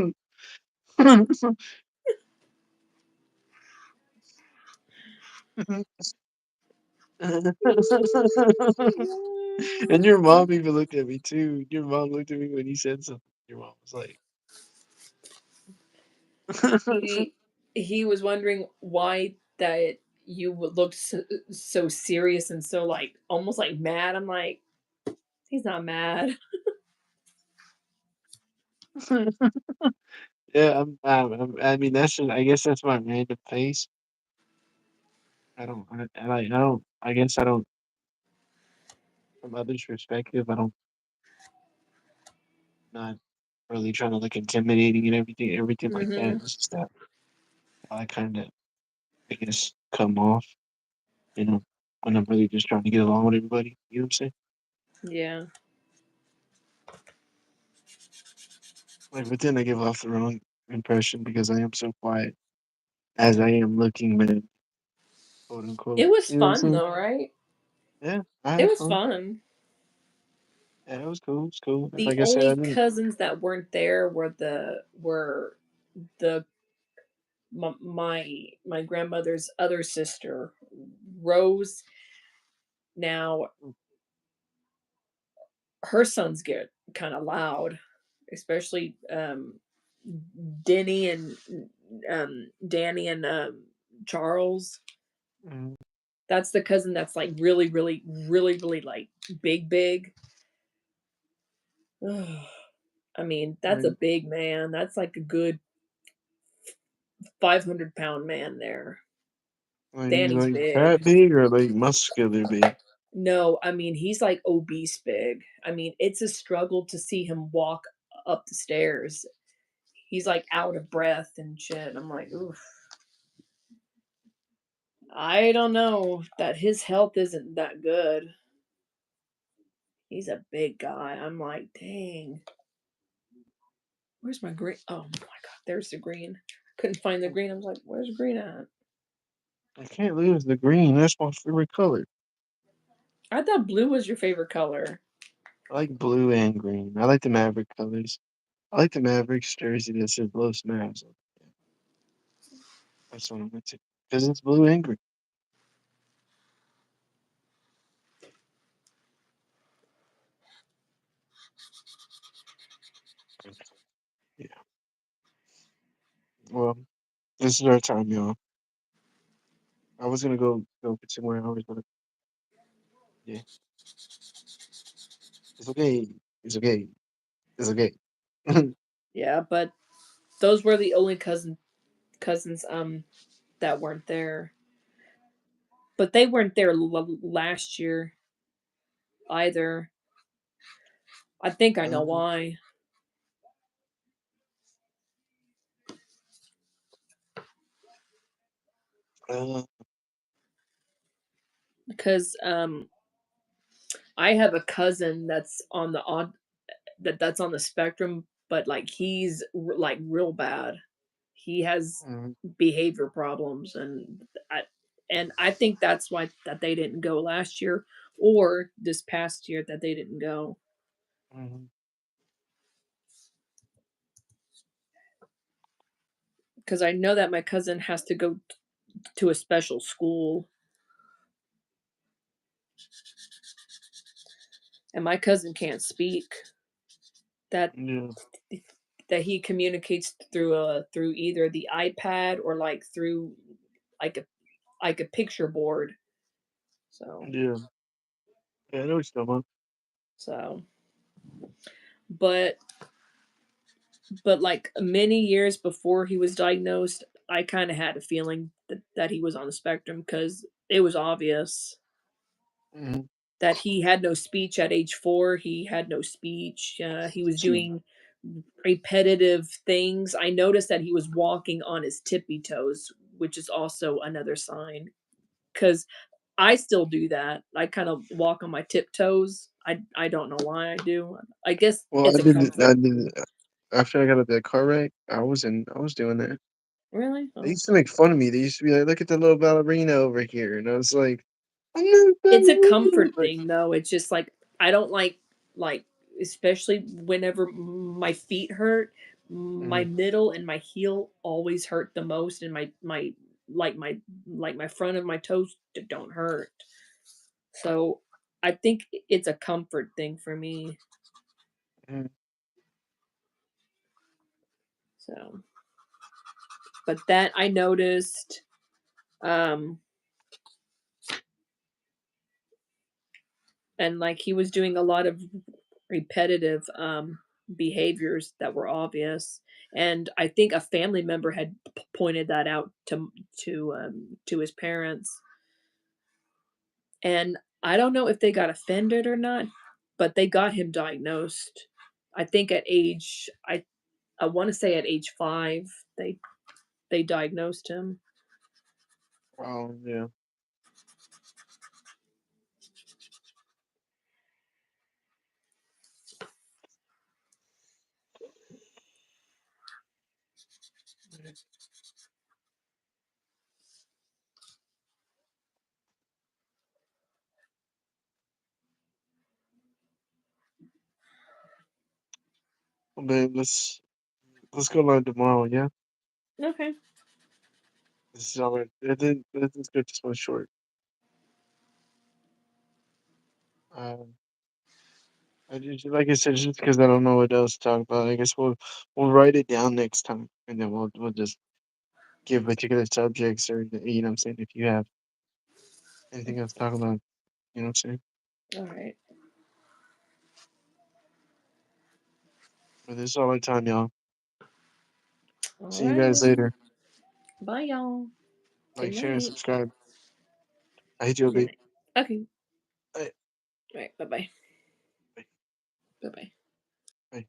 And your mom even looked at me too. Your mom looked at me when he said something. Your mom was like, he he was wondering why that you would look so serious and so like almost like mad. I'm like, he's not mad. "Yeah, I mean, that's just, I guess that's my random face. I don't, I don't, I guess I don't, from others' perspective, I don't, not really trying to look intimidating and everything like that. Hmm. It's just that I kind of, I guess, come off, you know, when I'm really just trying to get along with everybody. You know what I'm saying? Yeah. Like, but then I give off the wrong impression because I am so quiet as I am looking, man, quote It unquote. was You know what I'm fun saying? though, right? Yeah, I It had was fun. fun. Yeah, it was cool. It's cool. The Like I said, I only didn't. cousins that weren't there were the my grandmother's other sister, Rose. Now her sons get kind of loud, especially Denny and Danny and Charles. Mm, That's the cousin that's like really, really, really, really like big. I mean, that's a like, big man. That's like a good 500-pound man there. he's Danny's like big. fat big or like muscular big. No, I mean, he's like obese big. I mean, it's a struggle to see him walk up the stairs. He's like out of breath and shit. I'm like, oof. I don't know that his health isn't that good. He's a big guy. I'm like, dang. Where's my green? Oh my god, there's the green. Couldn't find the green. I was like, where's green at? I can't lose the green. That's my favorite color. I thought blue was your favorite color. I like blue and green. I like the Maverick colors. I like the Mavericks jersey that says Los Mavs. That's what I'm into because it's blue and green. Yeah. Well, this is our time, y'all. I was gonna go for 2 more hours, but yeah, it's okay. It's okay. It's okay. Yeah, but those were the only cousins that weren't there. But they weren't there last year either. I think I know um, why. uh, Because I have a cousin that's on the odd that's on the spectrum, but like he's like real bad. He has mhm, behavior problems, and I think that's why that they didn't go last year or this past year that they didn't go mhm, because I know that my cousin has to go to a special school, and my cousin can't speak. That yeah, that he communicates through either the iPad or like through like a picture board. So yeah. Yeah, I know what you're talking about. so but but like many years before he was diagnosed, I kind of had a feeling that he was on the spectrum because it was obvious Mhm. that he had no speech at age 4. He had no speech. He was Shoot. doing repetitive things. I noticed that he was walking on his tippy toes, which is also another sign. Because I still do that. I kind of walk on my tiptoes. I don't know why I do. I guess Well, it's I a did. I comfort. did. After I got out of that car wreck, I was doing that. Really? They Oh. used to make fun of me. They used to be like, "Look at the little ballerina over here," and I was like, "I'm not a It's a ballerina." comfort thing though. It's just like I don't like especially whenever my feet hurt, my Mhm. middle and my heel always hurt the most and my front of my toes don't hurt. So I think it's a comfort thing for me. Mhm. So but that I noticed um and like he was doing a lot of repetitive behaviors that were obvious, and I think a family member had pointed that out to his parents, and I don't know if they got offended or not, but they got him diagnosed. I think at age I want to say at age 5 they diagnosed him. Oh yeah. Well, babe, let's go live tomorrow. Yeah, Okay. this is all right. It did good. Just one short. Um, like I said, just because I don't know what else to talk about. I guess we'll write it down next time, and then we'll just give particular subjects, or you know what I'm saying, if you have anything else to talk about, you know what I'm saying. All right. But this is all our time, y'all. All See you guys right. later. Bye y'all. Good Like, share, and night. subscribe. I hate you, Good babe. night. Okay. Bye. All right. Bye-bye. Bye. Bye-bye. Bye.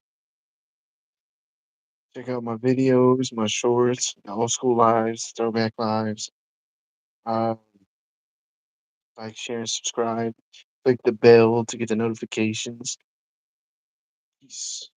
Check out my videos, my shorts, the old school lives, throwback lives. Uh, like, share, and subscribe. Click the bell to get the notifications. Peace.